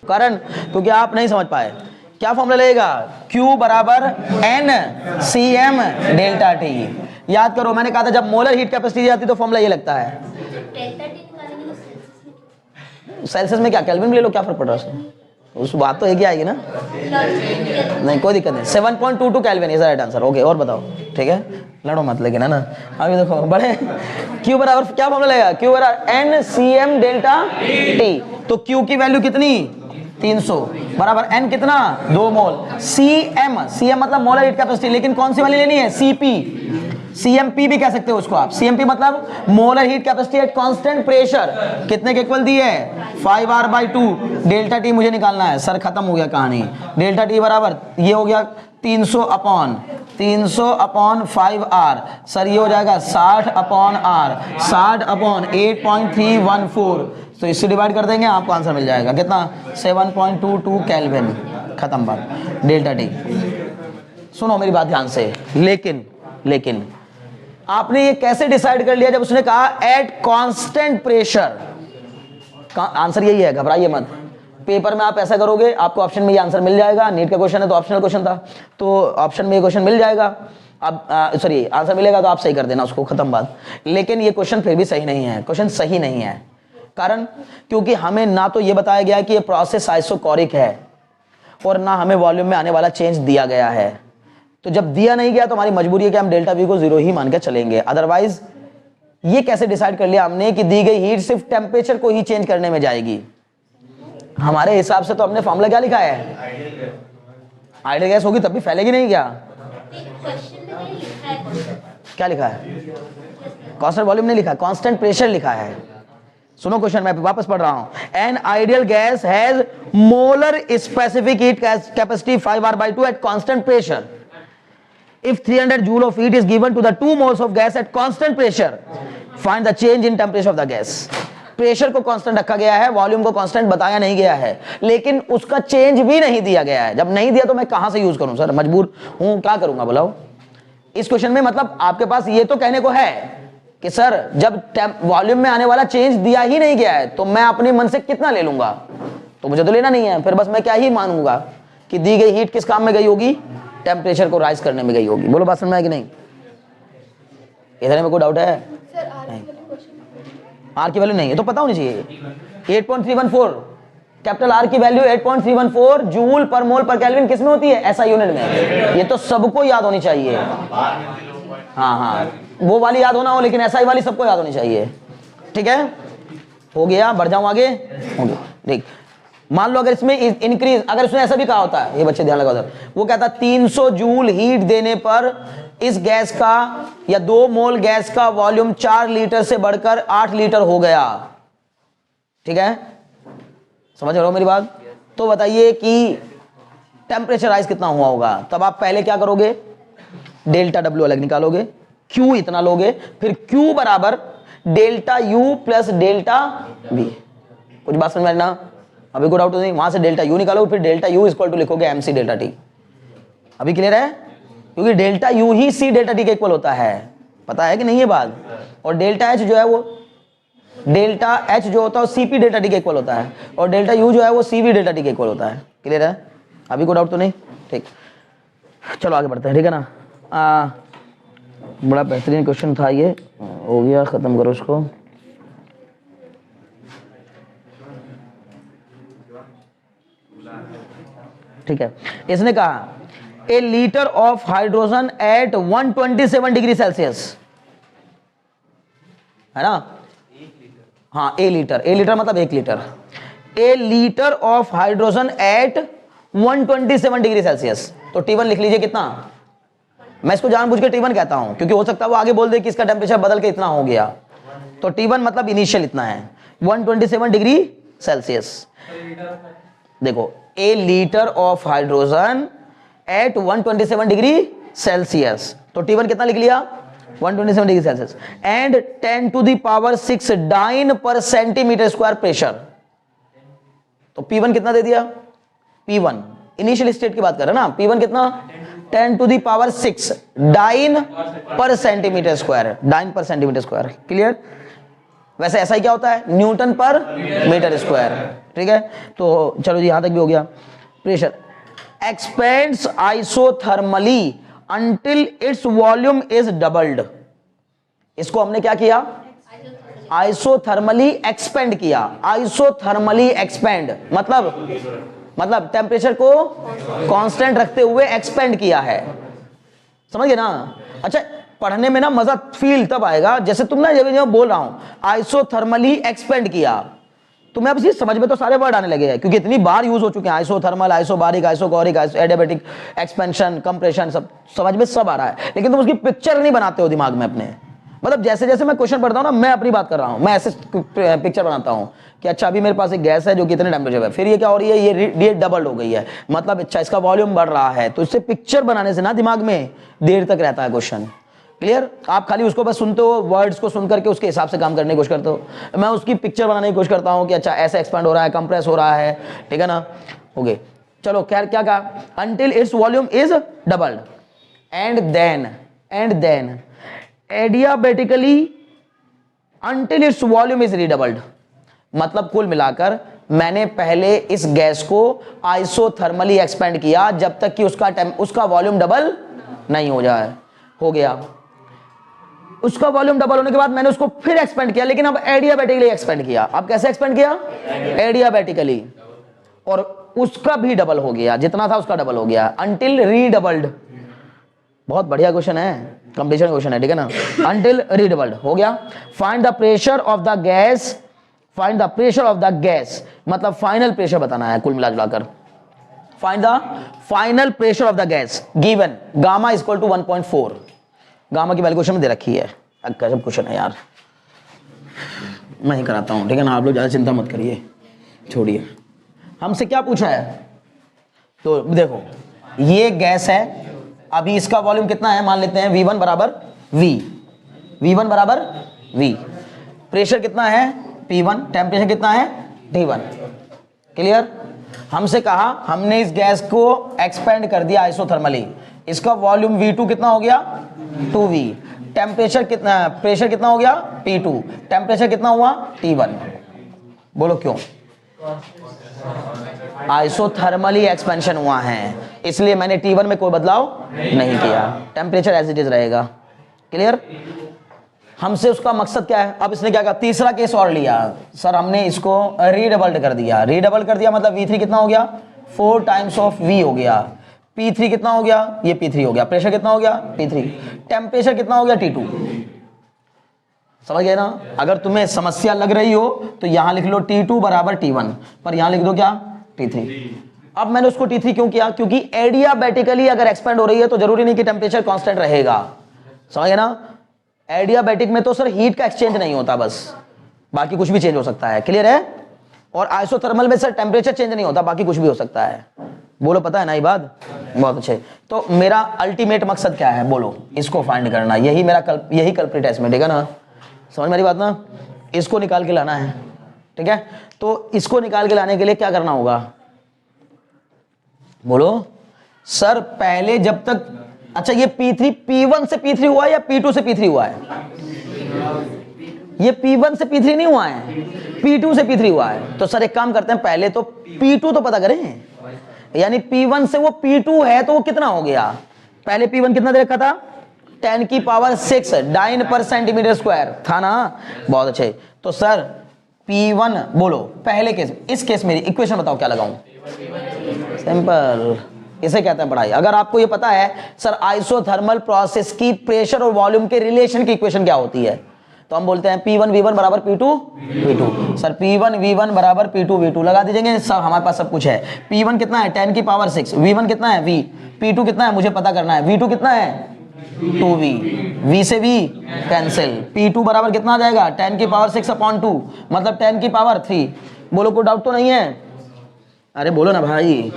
कारण क्योंकि आप नहीं समझ पाए, क्या फॉर्मूला लगेगा, Q बराबर N Cm डेल्टा टी, याद करो मैंने कहा था जब मोलर हीट कैपेसिटी आती तो फॉर्मूला ये लगता है, सेल्सियस में क्या केल्विन में ले लो, क्या फर्क पड़ रहा है उस बात तो एक ही आएगी ना, नहीं कोई दिक्कत नहीं, 7.22 kelvin is right answer, okay, और बताओ, ठीक है, लड़ो मत लेकिन है ना, अभी देखो बड़े, Q बराबर क्या फॉर्मूला लगेगा, Q बराबर N Cm डेल्टा टी, तो Q की वैल्यू कितनी 300 बराबर N कितना 2 मोल, Cm मतलब मोलर हीट कैपेसिटी, लेकिन कौन सी वाली लेनी है, Cp, CMP भी कह सकते हो उसको आप, CMP मतलब molar heat capacity eight constant pressure, कितने के इक्वल दी है 5R/2, डेल्टा टी मुझे निकालना है, सर खत्म हो गया कहानी, डेल्टा टी बराबर ये हो गया 300 अपॉन 5R, सर ये हो जाएगा 60/R, 60/8.314, तो इससे डिवाइड कर देंगे आपको आंसर मिल जाएगा कितना 7.22 केल्विन, खत्म बात, डेल्टा टी। सुनो मेरी बात ध्यान से, लेकिन आपने ये कैसे डिसाइड कर लिया जब उसने कहा एट कांस्टेंट प्रेशर, आंसर यही है, घबराइए मत, पेपर में आप ऐसा करोगे आपको ऑप्शन में ये आंसर मिल जाएगा, नीट का क्वेश्चन है तो ऑप्शनल क्वेश्चन था, तो ऑप्शन में ये क्वेश्चन मिल जाएगा, अब सॉरी आंसर मिलेगा तो आप सही कर देना उसको, खत्म बात। लेकिन ये क्वेश्चन फिर भी सही नहीं है, क्वेश्चन सही नहीं है, कारण क्योंकि हमें ना तो ये बताया गया कि ये प्रोसेस आइसोकोरिक है, और ना हमें वॉल्यूम में आने वाला चेंज दिया गया है, तो जब दिया नहीं गया तो हमारी मजबूरी है कि हम डेल्टा वी को 0 ही मान के चलेंगे, अदरवाइज ये कैसे डिसाइड कर लिया हमने कि दी गई हीट सिर्फ टेम्परेचर को ही चेंज करने में जाएगी, हमारे हिसाब से तो हमने फॉर्मूला क्या लिखा है, आइडियल गैस होगी तब भी फैलेगी नहीं क्या, क्या लिखा है, कांस्टेंट वॉल्यूम नहीं लिखा, कांस्टेंट प्रेशर लिखा है। सुनो क्वेश्चन मैं वापस पढ़ रहा हूं, an ideal gas has molar specific heat capacity 5R/2 eight constant pressure, If 300 joule of heat is given to the 2 moles of gas at constant pressure, find the change in temperature of the gas. Pressure को constant रखा गया है, volume को constant बताया नहीं गया है, लेकिन उसका चेंज भी नहीं दिया गया है। जब नहीं दिया तो मैं कहां से यूज करूं सर, मजबूर हूं, क्या करूंगा बताओ। इस क्वेश्चन में मतलब आपके पास ये तो कहने को है कि सर जब वॉल्यूम में आने वाला चेंज दिया ही नहीं गया है तो मैं अपने मन से कितना ले लूंगा, तो मुझे तो लेना नहीं है, फिर बस मैं क्या ही मानूंगा कि दी गई हीट किस काम में गई होगी, टेम्परेचर को राइज करने में गई होगी। बोलो बात समझ में आया कि नहीं, इधर में कोई डाउट है? आर की वैल्यू नहीं है तो पता होनी चाहिए। 8.314 कैपिटल आर की वैल्यू 8.314 जूल पर मोल पर केल्विन किस में होती है, ऐसा यूनिट में। ये तो सबको याद होनी चाहिए। हाँ हाँ वो वाली याद होना हो, लेकिन ऐसा ही वाली सबको याद होनी चाहिए। ठीक है, हो गया, बढ़ जाऊं आगे, हो गया। देख मान लो अगर इसमें इंक्रीज, अगर उसने ऐसा भी कहा होता है, ये बच्चे ध्यान लगाओ, वो कहता 300 जूल हीट देने पर इस गैस का या 2 मोल गैस का वॉल्यूम 4 लीटर से बढ़कर 8 लीटर हो गया। ठीक है, समझ रहे हो मेरी बात? तो बताइए कि टेम्परेचर राइज कितना हुआ होगा। तब आप पहले क्या करोगे, डेल्टा डब्ल्यू अलग निकालोगे, क्यू इतना लोगे, फिर क्यू बराबर delta U plus delta B. कुछ बात समझ में ना, अभी कोई डाउट नहीं, वहां से डेल्टा यू निकालोगे, फिर डेल्टा यू इक्वल टू लिखोगे एम सी डेल्टा टी। अभी क्लियर है? क्योंकि डेल्टा यू ही सी डेल्टा टी के इक्वल होता है, पता है कि नहीं ये बात। और डेल्टा एच जो है वो, डेल्टा एच जो होता है वो सीपी डेल्टा टी के इक्वल होता है, और डेल्टा यू जो है वो सीवी डेल्टा टी के इक्वल होता है। क्लियर है? अभी कोई डाउट तो नहीं? ठीक, चलो आगे बढ़ते हैं। ठीक है ना, बड़ा बेहतरीन क्वेश्चन था ये, हो गया, खत्म करो उसको। ठीक है, इसने कहा a litre of hydrogen at 127 degree Celsius, है ना? हाँ ए लीटर मतलब 1 litre. A litre of hydrogen at 127 degree Celsius, तो T1 लिख लीजिए कितना। मैं इसको जानबूझ के T1 कहता हूं क्योंकि हो सकता है वो आगे बोल दे कि इसका टेम्परेचर बदल के इतना हो गया, तो T1 मतलब इनिशियल इतना है 127 डिग्री सेल्सियस। देखो a litre of hydrogen at 127 degree Celsius, तो T1 कितना लिख लिया 127 degree Celsius, and 10 to the power 6 dyne per centimetre square pressure. तो P1 कितना दे दिया, P1 इनिशियल स्टेट की बात कर रहे हैं ना, P1 कितना 10 to the power 6 dyne per centimetre square, dine per centimetre square. Clear? वैसे ऐसा ही क्या होता है, न्यूटन पर मीटर स्क्वायर। ठीक है, तो चलो जी यहां तक भी हो गया। Pressure expends isothermally until its volume is doubled. इसको हमने क्या किया, आइसोथर्मली एक्सपेंड किया। आइसोथर्मली एक्सपेंड मतलब टेम्परेचर को कांस्टेंट रखते हुए एक्सपेंड किया है, समझ गए ना? अच्छा, पढ़ने में ना मजा फील तब आएगा जैसे तुम ना, जब बोल रहा हूं आइसोथर्मली एक्सपेंड किया, तुम्हें अब इसी समझ में तो सारे वर्ड आने लगे हैं क्योंकि इतनी बार यूज हो चुके हैं। Isothermal, isobaric, isochoric, adiabatic, expansion, compression, सब समझ में सब आ रहा है, लेकिन तुम उसकी पिक्चर नहीं बनाते हो दिमाग में अपने। मतलब जैसे जैसे मैं क्वेश्चन पढ़ता हूं ना, मैं अपनी बात कर रहा हूं, मैं ऐसे पिक्चर बनाता हूं कि अच्छा अभी मेरे पास एक गैस है जो कितने टेम्परेचर है, फिर ये क्या हो रही है, ये डबल हो गई है, मतलब अच्छा इसका वॉल्यूम बढ़ रहा है। तो इससे पिक्चर बनाने से ना दिमाग में देर तक रहता है क्वेश्चन। क्लियर? आप खाली उसको बस सुनते हो, वर्ड्स को सुन करके उसके हिसाब से काम करने की कोशिश करते हो। मैं उसकी पिक्चर बनाने की कोशिश करता हूं कि अच्छा ऐसे एक्सपेंड हो रहा है, कंप्रेस हो रहा है। ठीक है ना? हो गए, चलो खैर क्या कहा, until its volume is doubled and then adiabatically until its volume is redoubled. मतलब कुल मिलाकर मैंने पहले इस गैस को आइसोथर्मली एक्सपेंड किया जब तक कि उसका वॉल्यूम डबल नहीं हो जाए। हो गया, उसका वॉल्यूम डबल होने के बाद मैंने उसको फिर एक्सपेंड किया, लेकिन अब एडियाबेटिकली एक्सपेंड किया। अब कैसे एक्सपेंड किया, एडियाबेटिकली, और उसका भी डबल हो गया, जितना था उसका डबल हो गया, अंटिल रीडबल्ड। बहुत बढ़िया क्वेश्चन है, कंप्लीशन क्वेश्चन है। ठीक है ना? अंटिल रीडबल्ड हो गया। Find the pressure of the gas, find the pressure of the gas मतलब फाइनल प्रेशर बताना है कुल मिलाकर। Find the final pressure of the gas given gamma equal to 1.4। Gamma की वैल्यू क्वेश्चन में दे रखी है, गजब क्वेश्चन है यार, मैं ही कराता हूं। ठीक है ना? आप लोग ज्यादा चिंता मत करिए, छोड़िए। हमसे क्या पूछा है, तो देखो ये गैस है, अभी इसका वॉल्यूम कितना है, मान लेते हैं V1 बराबर V, V1 बराबर V, प्रेशर कितना है P1, टेम्परेचर कितना है T1। क्लियर? हमसे कहा, हमने इस गैस को एक्सपेंड कर दिया आइसोथर्मली, इसका वॉल्यूम V2 कितना हो गया 2V, टेम्परेचर कितना, प्रेशर कितना हो गया P2, टेम्परेचर कितना हुआ T1। बोलो क्यों? आइसोथर्मली एक्सपेंशन हुआ है, इसलिए मैंने T1 में कोई बदलाव नहीं किया, टेम्परेचर एज इट इज रहेगा। क्लियर? हमसे उसका मकसद क्या है? अब इसने क्या कहा, तीसरा केस और लिया, सर हमने इसको रीडबल्ड कर दिया, रीडबल कर दिया मतलब V3 कितना हो गया 4 टाइम्स ऑफ V हो गया, P3 कितना हो गया, ये P3 हो गया, प्रेशर कितना हो गया P3, टेम्परेचर कितना हो गया T2। समझ गए ना? अगर तुम्हें समस्या लग रही हो तो यहां लिख लो T2 बराबर T1, पर यहां लिख दो क्या T3। अब मैंने उसको T3 क्यों किया? क्योंकि एडियाबैटिकली अगर एक्सपेंड हो रही है तो जरूरी नहीं कि टेम्परेचर कांस्टेंट रहेगा। समझ गए ना? एडियाबैटिक में तो सर हीट का एक्सचेंज नहीं होता, बस बाकी कुछ भी चेंज हो सकता है। क्लियर है? और आइसोथर्मल में सर टेम्परेचर चेंज नहीं होता, बाकी कुछ भी हो सकता है। बोलो, पता है ना ये बात? बहुत अच्छे। तो मेरा अल्टीमेट मकसद क्या है? बोलो, इसको फाइंड करना, यही मेरा यही कल्प्रिट है इसमें, ठीक है ना? समझ मेरी बात ना? इसको निकाल के लाना है, ठीक है? तो इसको निकाल के लाने के लिए क्या करना होगा? बोलो सर, पहले जब तक, अच्छा ये P3 P1 से P3 हुआ है या P2 से P3 हुआ है? ये P1 से P3 नहीं हुआ है, P2 से P3 हुआ है। तो सर एक काम करते हैं, पहले तो P2 तो पता करें, यानी P1 से वो P2 है तो वो कितना हो गया? पहले P1 कितना दे रखा था? 10 की power 6 dyne per centimetre square था ना? बहुत अच्छे। तो सर P1, बोलो पहले केस, इस केस में इक्वेशन बताओ क्या लगाऊं? सिंपल, इसे कहते हैं पढ़ाई। अगर आपको ये पता है सर आइसोथर्मल प्रोसेस की प्रेशर और वॉल्यूम के रिलेशन की इक्वेशन क्या होती है, तो हम बोलते हैं P1 V1 बराबर P2 V2। Sir P1 V1 बराबर P2 V2 लगा दीजिएगे, सब हमारे पास सब कुछ है। P1 कितना है 10 की पावर 6, V1 कितना है V, P2 कितना है मुझे पता करना है, V2 कितना है 2V, V से V कैंसिल, P2 बराबर कितना आ जाएगा 10 की पावर 6 अपॉन 2 मतलब 10 की पावर 3। बोलो कोई डाउट तो नहीं है? अरे बोलो ना भाई।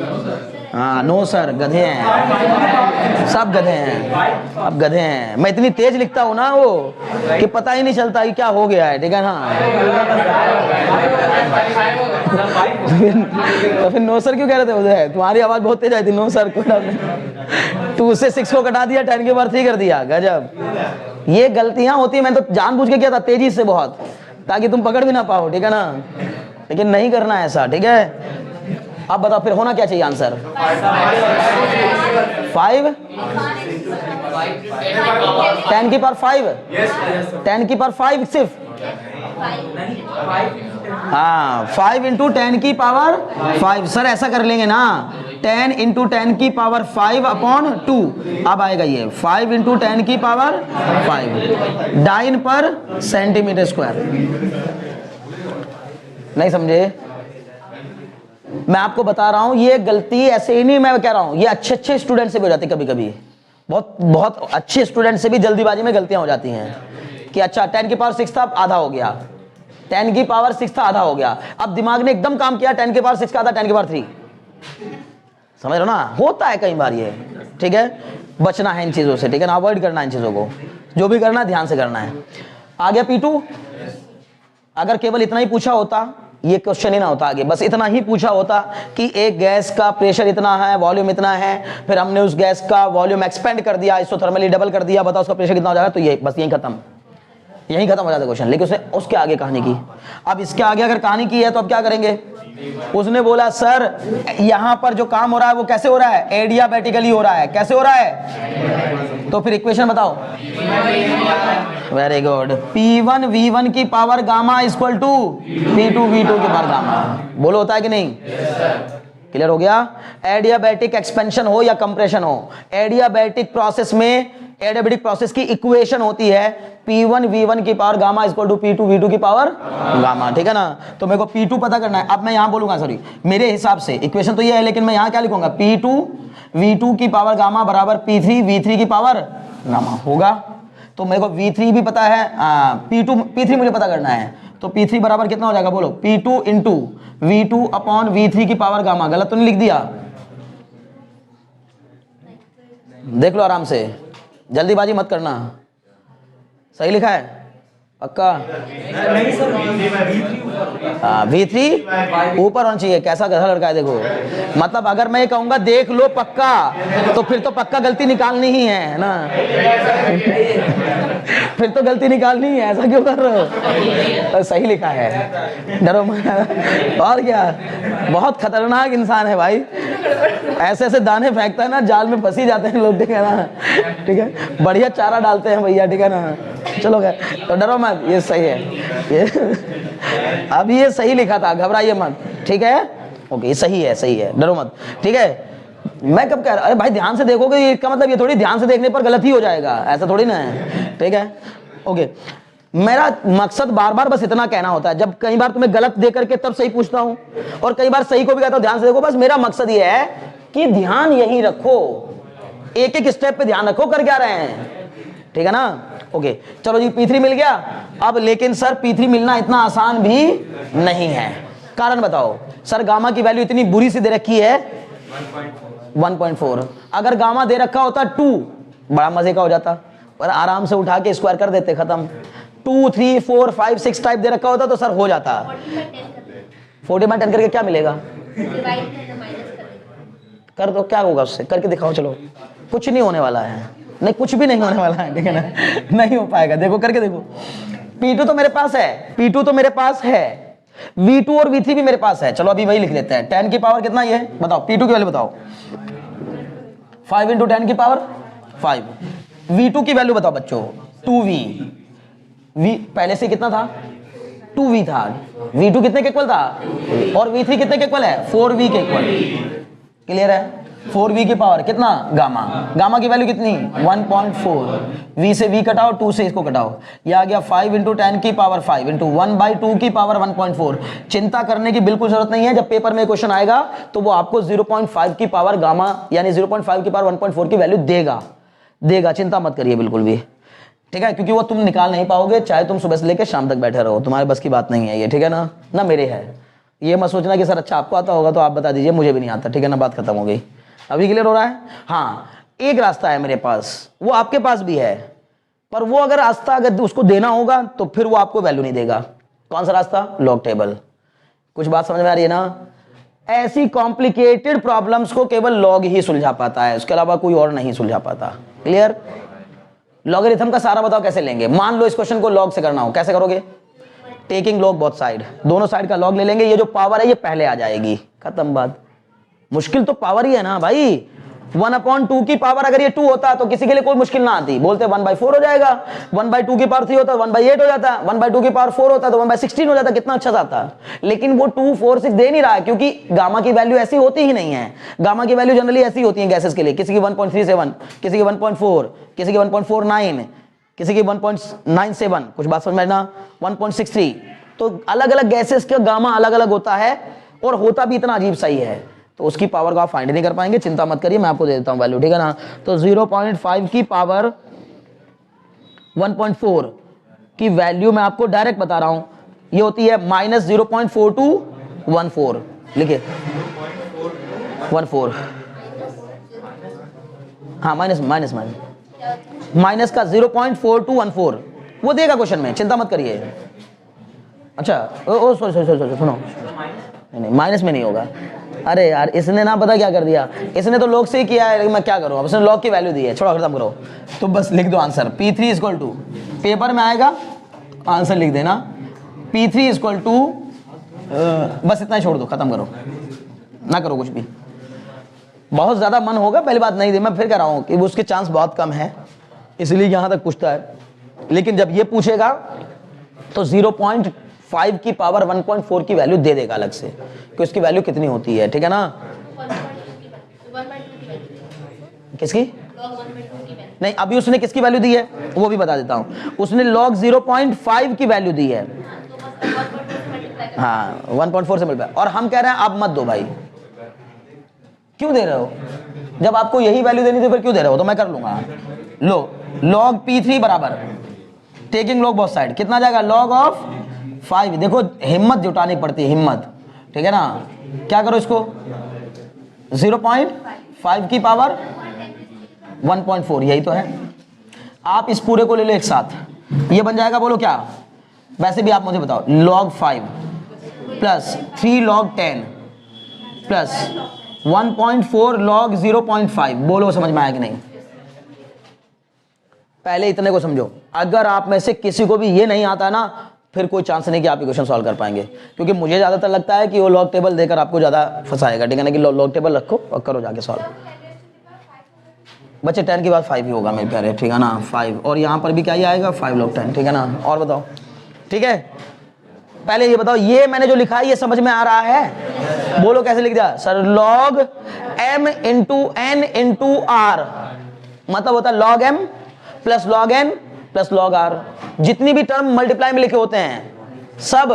हाँ नो सर, गधे हैं, सब गधे हैं, अब गधे हैं। मैं इतनी तेज लिखता हूँ ना वो कि पता ही नहीं चलता कि क्या हो गया है, ठीक है ना? तो फिर नो सर क्यों कह रहे थे उधर? तुम्हारी आवाज बहुत तेज आई थी। नो सर, 2 से 6 को कटा दिया, 10 के बार 3 कर दिया। गजब, ये गलतियां होती है। मैंने तो जानबूझ के किया था तेजी से बहुत, ताकि तुम पकड़ भी ना पाओ, ठीक है ना? लेकिन नहीं करना ऐसा, ठीक है? अब बताओ फिर होना क्या चाहिए आंसर? 5 10 की पावर 5, 10 की पावर 5 सिर्फ, हाँ 5 इंटू 10 की पावर 5। सर ऐसा कर लेंगे ना, 10 इंटू 10 की पावर 5 अपॉन 2। अब आएगा ये 5 इंटू 10 की power 5 dine per centimetre square. नहीं समझे? मैं आपको बता रहा हूं ये गलती ऐसे ही नहीं, मैं कह रहा हूं ये अच्छे स्टूडेंट से भी हो जाती है कभी कभी, बहुत अच्छे स्टूडेंट से भी जल्दीबाजी में गलतियां हो जाती हैं कि अच्छा 10 की पावर 6 था आधा हो गया, 10 की पावर 6 था आधा हो गया। अब दिमाग ने एकदम काम किया, 10 की पावर 6 का आधा 10 की पावर 3। समझ रहे हो ना? होता है कई बार ये, ठीक है? बचना है इन चीजों से, ठीक है ना? अवॉइड करना है इन चीजों को, जो भी करना है ध्यान से करना है। आ गया P2। अगर केवल इतना ही पूछा होता, ये क्वेश्चन ही ना होता आगे, बस इतना ही पूछा होता कि एक गैस का प्रेशर इतना है, वॉल्यूम इतना है, फिर हमने उस गैस का वॉल्यूम एक्सपेंड कर दिया, आइसोथर्मली डबल कर दिया, बताओ उसका प्रेशर कितना हो जाएगा, तो ये बस यही खत्म, यही खत्म हो जाता क्वेश्चन। लेकिन उसने उसके आगे कहानी की। अब इसके आगे अगर कहानी की है तो अब क्या करेंगे? उसने बोला सर यहां पर जो काम हो रहा है वो कैसे हो रहा है? एडियाबैटिकली हो रहा है। कैसे हो रहा है? तो फिर इक्वेशन बताओ। Very good. P1 V1 की power gamma equal to P2 V2 की पावर गामा। बोलो होता है कि नहीं? क्लियर हो गया? एडियाबैटिक एक्सपेंशन हो या कंप्रेशन हो, एडियाबैटिक प्रोसेस में एडियाबैटिक प्रोसेस की इक्वेशन होती है P1 V1 की power gamma equal to P2 V2 की पावर गामा, ठीक है ना? तो मेरे को P2 पता करना है। अब मैं यहां बोलूंगा, सॉरी मेरे हिसाब से इक्वेशन तो ये है, लेकिन मैं यहां क्या लिखूंगा? P2 V2 की पावर गामा बराबर P3 V3 की पावर गामा होगा। तो मेरे को V3 भी पता है, P3 मुझे पता करना है, तो P3 बराबर कितना हो जाएगा? बोलो P2 into V2 upon V3 की पावर गामा। गलत तो नहीं लिख दिया? देख लो आराम से, जल्दीबाजी मत करना। सही लिखा है पक्का? हाँ V3 ऊपर होना चाहिए। कैसा गधा लड़का है देखो, मतलब अगर मैं ये कहूंगा देख लो पक्का, तो फिर तो पक्का गलती निकालनी ही है ना। फिर तो गलती निकालनी है, ऐसा क्यों कर रहे हो? तो सही लिखा है, डरो मत। और क्या, बहुत खतरनाक इंसान है भाई, ऐसे ऐसे दाने फेंकता है ना, जाल में फंसी जाते हैं लोग, ठीक है ना। ठीक है, बढ़िया चारा डालते हैं भैया, ठीक है ना। चलो तो डरो मत, ये सही है। ये अब ये सही लिखा था, घबराइए मत, ठीक है। ओके, ये सही है, सही है, डरो मत, ठीक है। मैं कब कह रहा, अरे भाई ध्यान से देखोगे, इसका मतलब ये थोड़ी ध्यान से देखने पर गलत ही हो जाएगा, ऐसा थोड़ी ना है, ठीक है। ओके, मेरा मकसद बार बार बस इतना कहना होता है, जब कई बार तुम्हें गलत दे करके तब सही पूछता हूं, और कई बार सही को भी कहता हूं ध्यान से देखो। बस मेरा मकसद ये है कि ध्यान यही रखो, एक एक स्टेप पे ध्यान रखो कर क्या रहे हैं, ठीक है ना। ओके, चलो जी P3 मिल गया। अब लेकिन सर P3 मिलना इतना आसान भी नहीं है, कारण बताओ। सर गामा की वैल्यू इतनी बुरी सी दे रखी है 1.4, अगर गामा दे रखा होता 2, बड़ा मजे का हो जाता, पर आराम से उठा के स्क्वायर कर देते, खत्म। 2, 3, 4, 5, 6 टाइप दे रखा होता तो सर हो जाता। 40/10 करके क्या मिलेगा? कर दो, क्या होगा उससे, करके दिखाओ। चलो, कुछ नहीं होने वाला है, नहीं कुछ भी नहीं होने वाला है, ठीक है ना, नहीं हो पाएगा। देखो करके देखो, P2 तो मेरे पास है, P2 तो मेरे पास है, V2 और V3 भी मेरे पास है। चलो अभी वही लिख लेते हैं। 10 की पावर कितना ये बताओ, P2 की वैल्यू बताओ। 5 × 10 की पावर 5। V2 की वैल्यू बताओ बच्चों, 2V। V पहले से कितना था? 2V था। V2 कितने के इक्वल था? और V3 कितने के इक्वल है? 4V के इक्वल। क्लियर है? 4V की पावर कितना? गामा। गामा की वैल्यू कितनी? 1.4। V से V कटाओ, 2 से इसको कटाओ, यह आ गया 5 × 10 की पावर 5 × 1/2 की पावर 1.4। चिंता करने की बिल्कुल जरूरत नहीं है, जब पेपर में क्वेश्चन आएगा तो वो आपको 0.5 की पावर गामा यानी 0.5 की पावर 1.4 की वैल्यू देगा, चिंता मत करिए बिल्कुल भी, ठीक है। क्योंकि वो तुम निकाल नहीं पाओगे, चाहे तुम सुबह से लेकर शाम तक बैठे रहो, तुम्हारे बस की बात नहीं है ये, ठीक है ना मेरे है। ये मत सोचना कि सर अच्छा आपको आता होगा तो आप बता दीजिए, मुझे भी नहीं आता, ठीक है ना, बात खत्म हो गई। अभी क्लियर हो रहा है? हाँ, एक रास्ता है मेरे पास, वो आपके पास भी है, पर वो अगर रास्ता अगर उसको देना होगा तो फिर वो आपको वैल्यू नहीं देगा। कौन सा रास्ता? Log table. कुछ बात समझ में आ रही है ना? ऐसी कॉम्प्लिकेटेड प्रॉब्लम्स को केवल लॉग ही सुलझा पाता है, उसके अलावा कोई और नहीं सुलझा पाता। क्लियर? लॉगरिथम का सारा बताओ कैसे लेंगे। मान लो इस क्वेश्चन को लॉग से करना हो, कैसे करोगे? टेकिंग लॉग बोथ साइड, दोनों साइड का लॉग ले लेंगे, ये जो पावर है ये पहले आ जाएगी, खत्म बात। मुश्किल तो पावर ही है ना भाई। 1/2 की पावर अगर ये 2 होता तो किसी के लिए कोई मुश्किल ना आती, बोलते 1/4 हो जाएगा। 1/2 की पावर 3 होता 1/8 हो जाता, 1/2 की पावर 4 होता तो 1/16 हो जाता, कितना अच्छा आता। लेकिन वो 2, 4, 6 दे नहीं रहा है, क्योंकि गामा की वैल्यू ऐसी होती ही नहीं है। गामा की वैल्यू जनरली ऐसी होती है गैसेस के लिए, किसी की 1.37, किसी की 1.4, किसी की 1.49, किसी की 1.97, कुछ बात समझ में ना, 1.63। तो अलग अलग गैसेस का गामा अलग अलग होता है, और होता भी इतना अजीब सही है, तो उसकी पावर को आप फाइंड नहीं कर पाएंगे। चिंता मत करिए, मैं आपको दे देता हूं वैल्यू, ठीक है ना। तो 0.5 की पावर 1.4 की वैल्यू मैं आपको डायरेक्ट बता रहा हूं, ये होती है -0.4214। लिखिए 14, हाँ माइनस का 0.4214 वो देगा क्वेश्चन में, चिंता मत करिए। अच्छा सॉरी सुनो, नहीं माइनस में नहीं होगा। अरे यार इसने ना पता क्या कर दिया, इसने तो लॉग से ही किया है, मैं क्या करूं, अब इसने लॉग की वैल्यू दी है, छोड़ो खत्म करो। तो बस लिख दो answer, P3 equal to, paper में आएगा आंसर लिख देना, P3 इक्वल टू, बस इतना ही छोड़ दो, खत्म करो, ना करो कुछ भी। बहुत ज्यादा मन होगा पहली बात नहीं दे, मैं फिर कह रहा हूं कि उसके चांस बहुत कम है, इसलिए यहां तक पूछता है। लेकिन जब ये पूछेगा तो 0.5 की पावर 1.4 की वैल्यू दे देगा अलग से, कि उसकी वैल्यू कितनी होती है, ठीक है ना। किसकी? नहीं, अभी उसने किसकी वैल्यू दी है वो भी बता देता हूं। उसने log 0.5 की वैल्यू दी है, हाँ 1.4 से मल्टीप्लाई, और हम कह रहे हैं आप मत दो भाई। क्यों दे रहे हो? जब आपको यही वैल्यू देनी थी फिर क्यों दे रहे हो? तो मैं कर लूंगा। लो log P3 बराबर टेकिंग log बोथ साइड कितना जाएगा? log of 5। देखो हिम्मत जुटानी पड़ती है, हिम्मत, ठीक है ना। क्या करो इसको 0.5 की पावर 1.4, यही तो है। आप इस पूरे को ले लो एक साथ, ये बन जाएगा, बोलो क्या? वैसे भी आप मुझे बताओ, log 5 plus 3 log 10 plus 1.4 log 0.5, बोलो समझ में आया कि नहीं? पहले इतने को समझो। अगर आप में से किसी को भी ये नहीं आता ना, फिर कोई चांस नहीं कि आप ये क्वेश्चन सॉल्व कर पाएंगे, क्योंकि मुझे ज्यादातर लगता है कि वो लॉग टेबल देकर आपको ज्यादा फंसाएगा, ठीक है ना, कि लॉग टेबल रखो और करो जाके सॉल्व। बच्चे 10 के बाद 5 ही होगा मेरे प्यारे, ठीक है ना, 5, और यहाँ पर भी क्या ही आएगा, 5 log 10, ठीक है ना। और बताओ, ठीक है, पहले ये बताओ, ये मैंने जो लिखा है ये समझ में आ रहा है? बोलो कैसे लिख दिया sir? log m into n into r, मतलब होता है log m plus log n plus log r। जितनी भी टर्म मल्टीप्लाई में लिखे होते हैं सब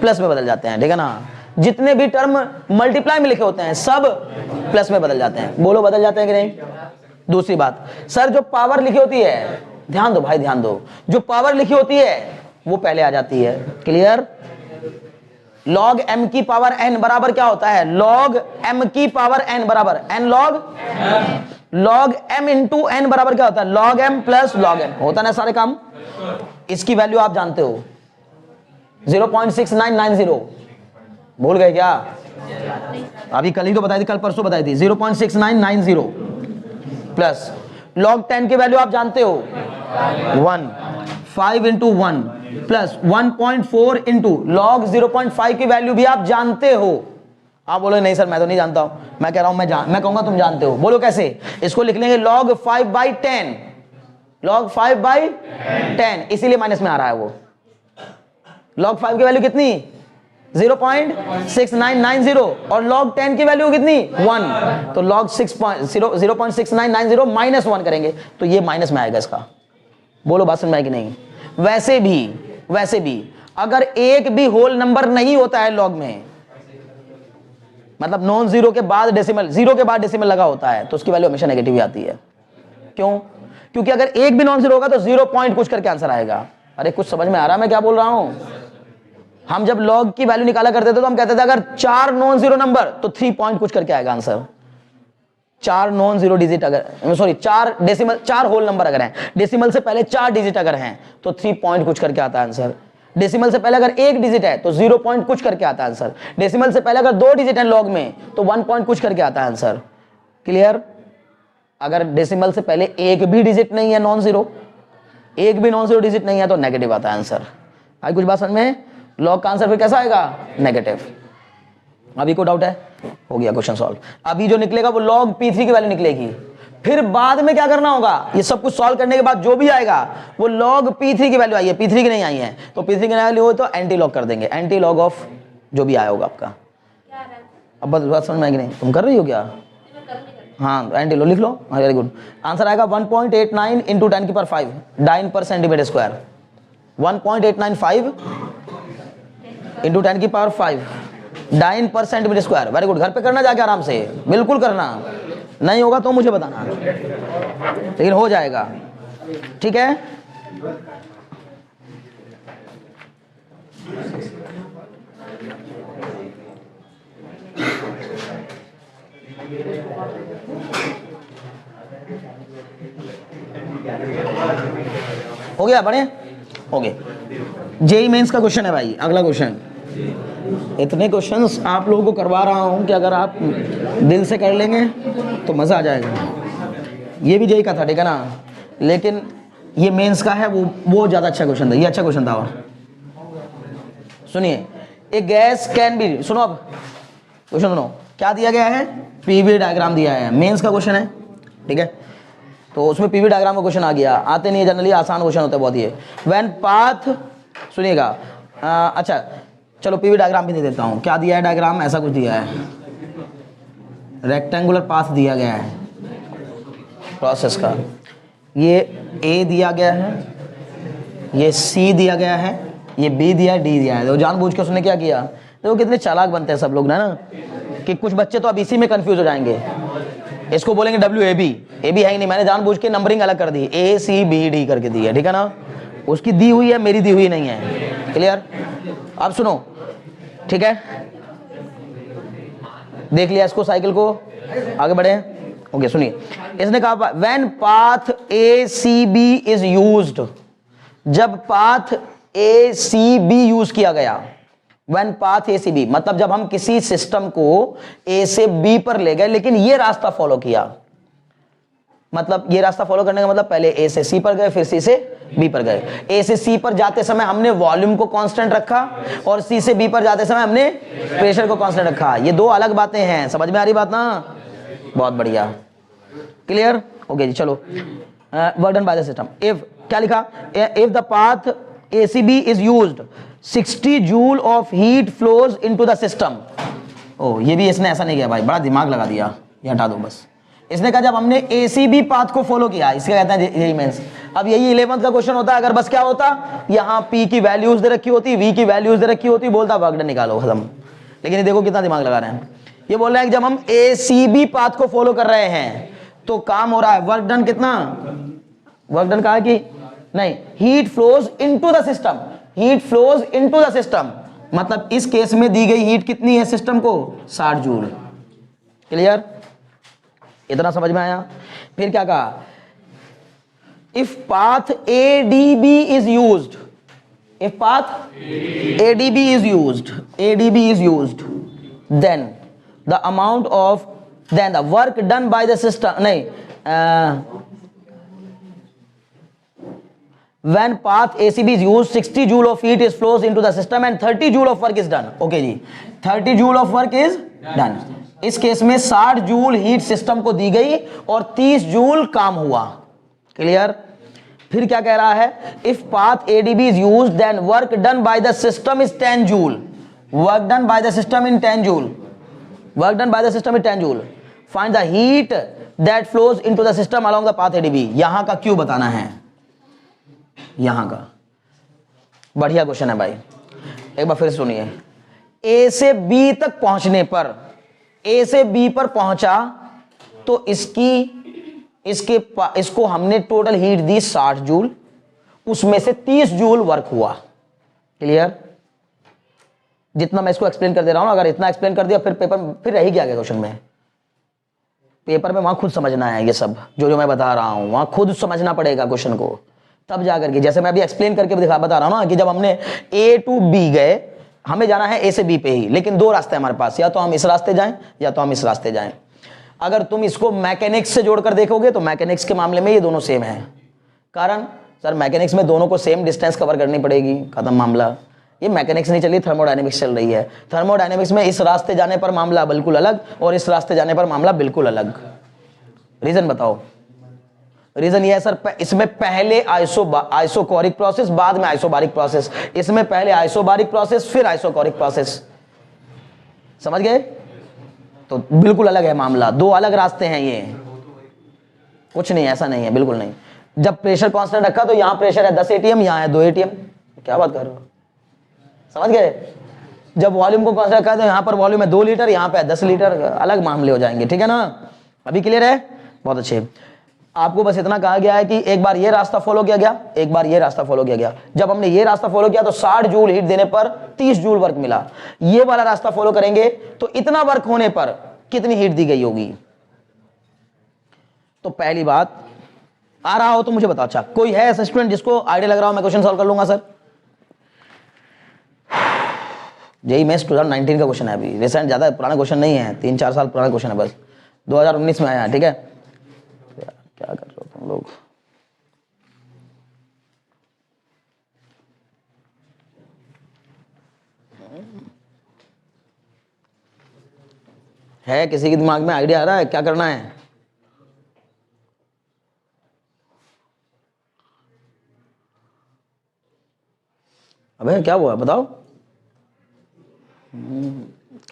प्लस में बदल जाते हैं, ठीक है ना। जितने भी टर्म मल्टीप्लाई में लिखे होते हैं सब प्लस में बदल जाते हैं, बोलो बदल जाते हैं कि नहीं? दूसरी बात, सर जो पावर लिखी होती है, ध्यान दो भाई ध्यान दो, जो पावर लिखी होती है वो पहले आ जाती है, क्लियर? log m की पावर n बराबर क्या होता है? log m की पावर n बराबर n log m into n बराबर क्या होता है? log m plus log n, होता ना सारे काम। इसकी वैल्यू आप जानते हो 0.6990, भूल गए क्या? अभी कल ही तो बताई थी, कल परसों बताई थी, 0.6990 प्लस log 10 की वैल्यू आप जानते हो 1, 5 इंटू 1 प्लस 1.4 इंटू log 0.5 की वैल्यू भी आप जानते हो। आप बोलो नहीं सर मैं तो नहीं जानता हूं, मैं कह रहा हूं मैं कहूंगा तुम जानते हो। बोलो कैसे? इसको लिख लेंगे log 5/10, log 5/10, इसीलिए माइनस में आ रहा है वो। log 5 की वैल्यू कितनी? 0.6990, और log 10 की वैल्यू कितनी? 1, तो log 0.6990 माइनस 1 करेंगे तो ये माइनस में आएगा इसका। बोलो बात समझ में आएगी नहीं? वैसे भी अगर एक भी होल नंबर नहीं होता है लॉग में, मतलब नॉन जीरो के बाद डेसिमल, जीरो के बाद डेसिमल लगा होता है, तो उसकी वैल्यू हमेशा नेगेटिव ही आती है। क्यों? क्योंकि अगर एक भी नॉन जीरो होगा तो 0 पॉइंट कुछ करके आंसर आएगा। अरे कुछ समझ में आ रहा है मैं क्या बोल रहा हूं? हम जब लॉग की वैल्यू निकाला करते थे तो हम कहते थे अगर 4 नॉन जीरो नंबर तो 3 पॉइंट कुछ करके आएगा आंसर। 4 नॉन जीरो डिजिट अगर, सॉरी 4 डेसिमल, 4 होल नंबर अगर हैं, डेसिमल से पहले 4 डिजिट अगर हैं तो 3 पॉइंट कुछ करके आता है आंसर। डेसिमल से पहले अगर 1 डिजिट है तो 0 पॉइंट कुछ करके आता है आंसर। डेसिमल से पहले अगर 2 डिजिट है लॉग में तो 1 पॉइंट कुछ करके आता है आंसर। क्लियर? अगर डेसिमल से पहले एक भी डिजिट नहीं है नॉन जीरो, एक भी नॉन जीरो डिजिट नहीं है तो नेगेटिव आता है आंसर। आई कुछ बात समझ में? लॉग का आंसर फिर कैसा आएगा? नेगेटिव। अभी को डाउट है? हो गया क्वेश्चन सॉल्व। अभी जो निकलेगा वो log P3 की वैल्यू निकलेगी। फिर बाद में क्या करना होगा? ये सब कुछ सॉल्व करने के बाद जो भी आएगा वो log P3 की वैल्यू आई है, P3 की नहीं आई है, तो P3 की वैल्यू हो तो एंटी लॉग कर देंगे, एंटी लॉग ऑफ जो भी आया होगा आपका। अब बात समझ में आएगी नहीं? तुम कर रही हो क्या? हाँ एंटी लॉग लिख लो। हाँ वेरी गुड। आंसर आएगा 1.89 इंटू 10 की power 5 dine per centimetre square. 1.895 into 10 की power 5 dine per centimetre square. Very good. घर पे करना जाके आराम से, बिल्कुल करना, नहीं होगा तो मुझे बताना, लेकिन हो जाएगा, ठीक है? हो गया? बने हो गए। जेई मेंस का क्वेश्चन है भाई, अगला क्वेश्चन। इतने क्वेश्चंस आप लोगों को करवा रहा हूं कि अगर आप दिल से कर लेंगे तो मज़ा आ जाएगा। ये भी जेई का था, ठीक है ना, लेकिन ये मेंस का है, वो ज़्यादा अच्छा क्वेश्चन था, ये अच्छा क्वेश्चन था। और सुनिए, ए गैस कैन बी, सुनो अब क्वेश्चन सुनो, क्या दिया गया है? पीवी डायग्राम दिया है, मेंस का क्वेश्चन है, ठीक है। तो उसमें पीवी डायग्राम का क्वेश्चन आ गया, आते नहीं है जनरली, आसान क्वेश्चन होता है बहुत ये। व्हेन पाथ, सुनिएगा, अच्छा चलो पीवी डायग्राम भी दे देता हूँ। क्या दिया है डायग्राम? ऐसा कुछ दिया है, रेक्टेंगुलर पाथ दिया गया है प्रोसेस का। ये ए दिया गया है, ये सी दिया गया है, ये बी दिया है, डी दिया है। तो जानबूझ के उसने क्या किया, देखो कितने चालाक बनते हैं सब लोग ना, कि कुछ बच्चे तो अब इसी में कंफ्यूज हो जाएंगे। इसको बोलेंगे डब्ल्यू ए बी है ही नहीं, मैंने जानबूझ के नंबरिंग अलग कर दी, ए सी बी डी करके दी है, ठीक है ना। उसकी दी हुई है, मेरी दी हुई नहीं है। क्लियर? अब सुनो, ठीक है, देख लिया इसको, साइकिल को, आगे बढ़े। ओके सुनिए, इसने कहा when path A C B is used, जब path A C B use किया गया, व्हेन पाथ ए सी बी मतलब जब हम किसी सिस्टम को ए से बी पर ले गए लेकिन ये रास्ता फॉलो किया, मतलब ये रास्ता फॉलो करने का मतलब पहले ए से सी पर गए फिर सी से बी पर गए। ए से सी पर जाते समय हमने वॉल्यूम को कांस्टेंट रखा और सी से बी पर जाते समय हमने प्रेशर को कांस्टेंट रखा। ये दो अलग बातें हैं, समझ में आ रही बात ना? बहुत बढ़िया, क्लियर? ओके जी, चलो work done by the system. If क्या लिखा, if the path A C B is used 60 joule of heat flows into the system. ओ ये भी इसने ऐसा नहीं किया भाई, बड़ा दिमाग लगा दिया, ये हटा दो बस। इसने कहा जब हमने एसीबी पाथ को फॉलो किया, इसका कहते हैं यही मींस। अब यही 11th का क्वेश्चन होता है, अगर बस क्या होता, यहां पी की वैल्यूज दे रखी होती, वी की वैल्यूज दे रखी होती, बोलता वर्क डन निकालो, खत्म। लेकिन ये देखो कितना दिमाग लगा रहे हैं। ये बोल रहे हैं कि जब हम एसीबी पाथ को फॉलो कर रहे हैं तो काम हो रहा है, वर्क डन कितना, वर्क डन कहा कि नहीं, heat flows into the system, heat flows into the system मतलब इस केस में दी गई हीट कितनी है सिस्टम को, 60 जूल। क्लियर? इतना समझ में आया? फिर क्या कहा, if path A D B is used, if path A D B is used, A D B is used, then the amount of, then the work done by the system, नहीं, when path ACB is used 60 joule of heat is flows into the system and 30 joule of work is done। okay जी, 30 joule of work is done। इस case में 60 joule heat system को दी गई और 30 joule काम हुआ। Clear? फिर क्या कह रहा है, if path ADB is used then work done by the system is 10 joule, work done by the system in 10 joule, work done by the system is 10 joule, find the heat that flows into the system along the path ADB। यहां का क्यों बताना है, यहां का। बढ़िया question है भाई, एक बार फिर सुनिए। ए से बी तक पहुंचने पर, ए से बी पर पहुंचा तो इसको हमने टोटल हीट दी 60 जूल, उसमें से 30 जूल वर्क हुआ। क्लियर? जितना मैं इसको एक्सप्लेन कर दे रहा हूं, अगर इतना एक्सप्लेन कर दिया फिर पेपर फिर रह गया क्वेश्चन में, पेपर में वहां खुद समझना है, ये सब जो मैं बता रहा हूं वहां खुद समझना पड़ेगा क्वेश्चन को, तब जाकर के, जैसे मैं अभी एक्सप्लेन करके बता रहा हूं ना कि जब हमने ए टू बी गए, हमें जाना है ए से बी पे ही, लेकिन दो रास्ते हमारे पास, या तो हम इस रास्ते जाएं या तो हम इस रास्ते जाएं। अगर तुम इसको मैकेनिक्स से जोड़कर देखोगे तो मैकेनिक्स के मामले में ये दोनों सेम है। कारण सर मैकेनिक्स में दोनों को सेम डिस्टेंस कवर करनी पड़ेगी, खत्म मामला। ये मैकेनिक्स नहीं चल रही, थर्मोडायनेमिक्स चल रही है। थर्मोडायनेमिक्स में इस रास्ते जाने पर मामला बिल्कुल अलग और इस रास्ते जाने पर मामला बिल्कुल अलग। रीजन बताओ? रीजन ये है सर, इसमें पहले आइसोकोरिक प्रोसेस, बाद में आइसोबारिक प्रोसेस, इसमें पहले आइसोबारिक प्रोसेस फिर आइसोकोरिक प्रोसेस। समझ गए? तो बिल्कुल अलग है मामला, दो अलग रास्ते हैं ये, कुछ नहीं, ऐसा नहीं है, बिल्कुल नहीं। जब प्रेशर कांस्टेंट रखा तो यहां प्रेशर है 10 एटीएम, यहां है 2 एटीएम, क्या बात कर रहे हो? समझ गए? जब वॉल्यूम को कांस्टेंट रखा तो यहां पर वॉल्यूम है 2 लीटर, यहां पे है 10 लीटर, अलग मामले हो जाएंगे। ठीक है ना? अभी क्लियर है? बहुत अच्छे। आपको बस इतना कहा गया है कि एक बार ये रास्ता फॉलो किया गया, एक बार ये रास्ता फॉलो किया गया। जब हमने ये रास्ता फॉलो किया तो 60 जूल हीट देने पर 30 जूल वर्क मिला। ये वाला रास्ता फॉलो करेंगे तो इतना वर्क होने पर कितनी हीट दी गई होगी। तो पहली बात, आ रहा हो तो मुझे बताओ। अच्छा, कोई है ऐसा स्टूडेंट जिसको आइडिया लग रहा हो मैं क्वेश्चन सॉल्व कर लूंगा सर? जेईई मेंस 2019 का क्वेश्चन है, अभी रिसेंट, ज्यादा पुराना क्वेश्चन नहीं है, 3-4 साल पुराना क्वेश्चन है, बस 2019 में आया। ठीक है, क्या कर रहे हो तुम लोग? है किसी के दिमाग में आइडिया आ रहा है क्या करना है? अबे क्या हुआ बताओ?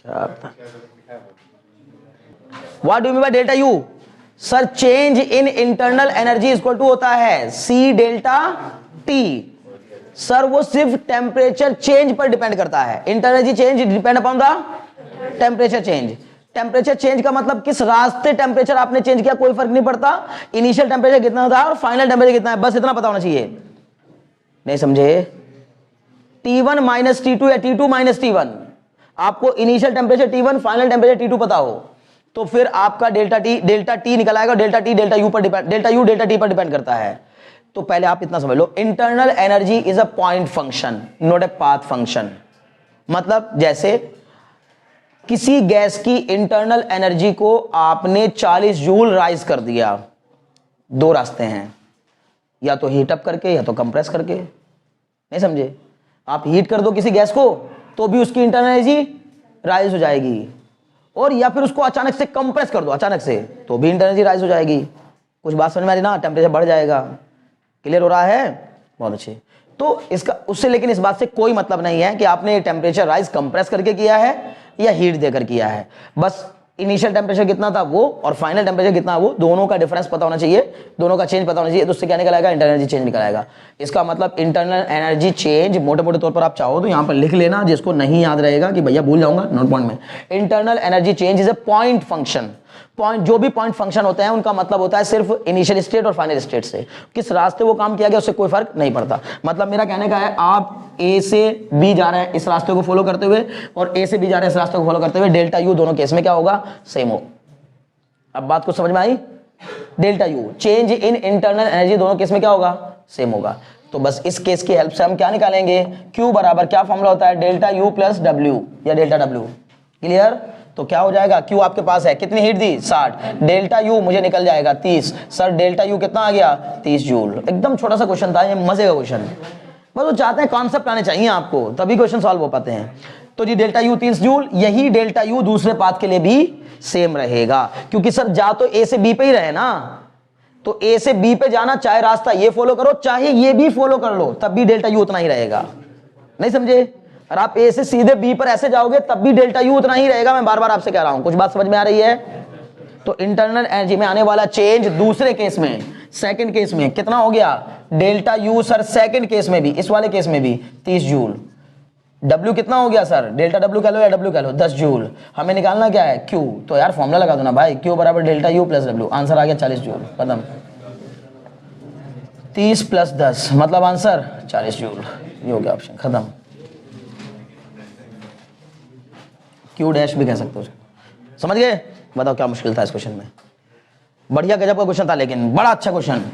क्या what do you mean by delta U? Sir change in internal energy equal to होता है सी डेल्टा टी। सर वो सिर्फ टेम्परेचर चेंज पर डिपेंड करता है। Internal energy change depend upon the temperature change. Temperature change का मतलब किस रास्ते टेम्परेचर आपने चेंज किया, कोई फर्क नहीं पड़ता। इनिशियल टेम्परेचर कितना था और फाइनल टेम्परेचर कितना है, बस इतना पता होना चाहिए। नहीं समझे? T1 माइनस T2 या T2 माइनस T1, आपको initial temperature T1, final temperature T2 पता हो तो फिर आपका डेल्टा टी निकल आएगा। डेल्टा टी डेल्टा यू पर depend, delta U delta T पर डिपेंड करता है। तो पहले आप इतना समझ लो, internal energy is a point function not a path function. मतलब जैसे किसी गैस की इंटरनल एनर्जी को आपने 40 जूल राइज कर दिया, दो रास्ते हैं, या तो हीट अप करके या तो कंप्रेस करके। नहीं समझे? आप हीट कर दो किसी गैस को तो भी उसकी इंटरनल एनर्जी राइज हो जाएगी, और या फिर उसको अचानक से कंप्रेस कर दो अचानक से तो भी इंटरनल एनर्जी राइज हो जाएगी। कुछ बात समझ में आ रही ना? टेम्परेचर बढ़ जाएगा। क्लियर हो रहा है? बहुत अच्छे। तो इसका उससे लेकिन इस बात से कोई मतलब नहीं है कि आपने टेम्परेचर राइज कंप्रेस करके किया है या हीट देकर किया है। बस इनिशियल टेम्परेचर कितना था वो और फाइनल टेम्परेचर कितना वो, दोनों का डिफरेंस पता होना चाहिए, दोनों का चेंज पता होना चाहिए। तो उससे क्या निकल आएगा? इंटरनल एनर्जी चेंज निकल आएगा। इसका मतलब इंटरनल एनर्जी चेंज मोटे मोटे तौर पर आप चाहो तो यहां पर लिख लेना, जिसको नहीं याद रहेगा कि भैया भूल जाऊंगा नोट पॉइंट में। Internal energy change is a point function. Point, जो भी पॉइंट फंक्शन होते हैं उनका मतलब होता है सिर्फ इनिशियल स्टेट और फाइनल स्टेट से किस रास्ते वो काम किया गया उससे कोई फर्क नहीं पड़ता। मतलब मेरा कहने का है, आप ए से बी जा रहे हैं इस रास्ते को फॉलो करते हुए और ए से बी जा रहे हैं इस रास्ते को फॉलो करते हुए, डेल्टा यू दोनों केस में क्या होगा? सेम हो। अब बात को समझ में आई? Delta U change in internal energy दोनों केस में क्या होगा? सेम होगा। तो बस इस केस की हेल्प से हम क्या निकालेंगे? Q बराबर क्या फॉर्मूला होता है? डेल्टा यू प्लस डब्ल्यू या डेल्टा डब्ल्यू। क्लियर? तो क्या हो जाएगा? Q आपके पास है, कितनी हीट दी? 60। डेल्टा यू मुझे निकल जाएगा 30। सर डेल्टा यू कितना आ गया? 30 जूल। एकदम छोटा सा क्वेश्चन था ये, मजे का क्वेश्चन। बस वो चाहते हैं कॉन्सेप्ट आने चाहिए आपको, तभी क्वेश्चन सॉल्व हो पाते हैं। तो जी डेल्टा यू 30 जूल, यही डेल्टा यू दूसरे पाथ के लिए भी सेम रहेगा, क्योंकि सर जा तो ए से बी पे ही रहे ना। तो ए से बी पे जाना, चाहे रास्ता ये फॉलो करो चाहे ये भी फॉलो कर लो, तब भी डेल्टा यू उतना ही रहेगा। नहीं समझे? और आप ए से सीधे बी पर ऐसे जाओगे तब भी डेल्टा यू उतना ही रहेगा। मैं बार बार आपसे कह रहा हूं, कुछ बात समझ में आ रही है? तो इंटरनल एनर्जी में आने वाला चेंज दूसरे केस में, सेकंड केस में कितना हो गया? Delta U sir second case में भी, इस वाले केस में भी 30 जूल। W कितना हो गया सर? डेल्टा W कह लो या W कह लो, 10 जूल। हमें निकालना क्या है? Q। तो यार फॉर्मूला लगा दो ना भाई, Q बराबर delta U plus W। Answer आ गया 40 जूल। खत्म। 30 प्लस 10 मतलब आंसर 40 जूल। ये हो गया ऑप्शन, खत्म। Q डैश भी कह सकते हो। समझ गए? बताओ क्या मुश्किल था इस क्वेश्चन में? बढ़िया गजब का क्वेश्चन था, लेकिन बड़ा अच्छा क्वेश्चन,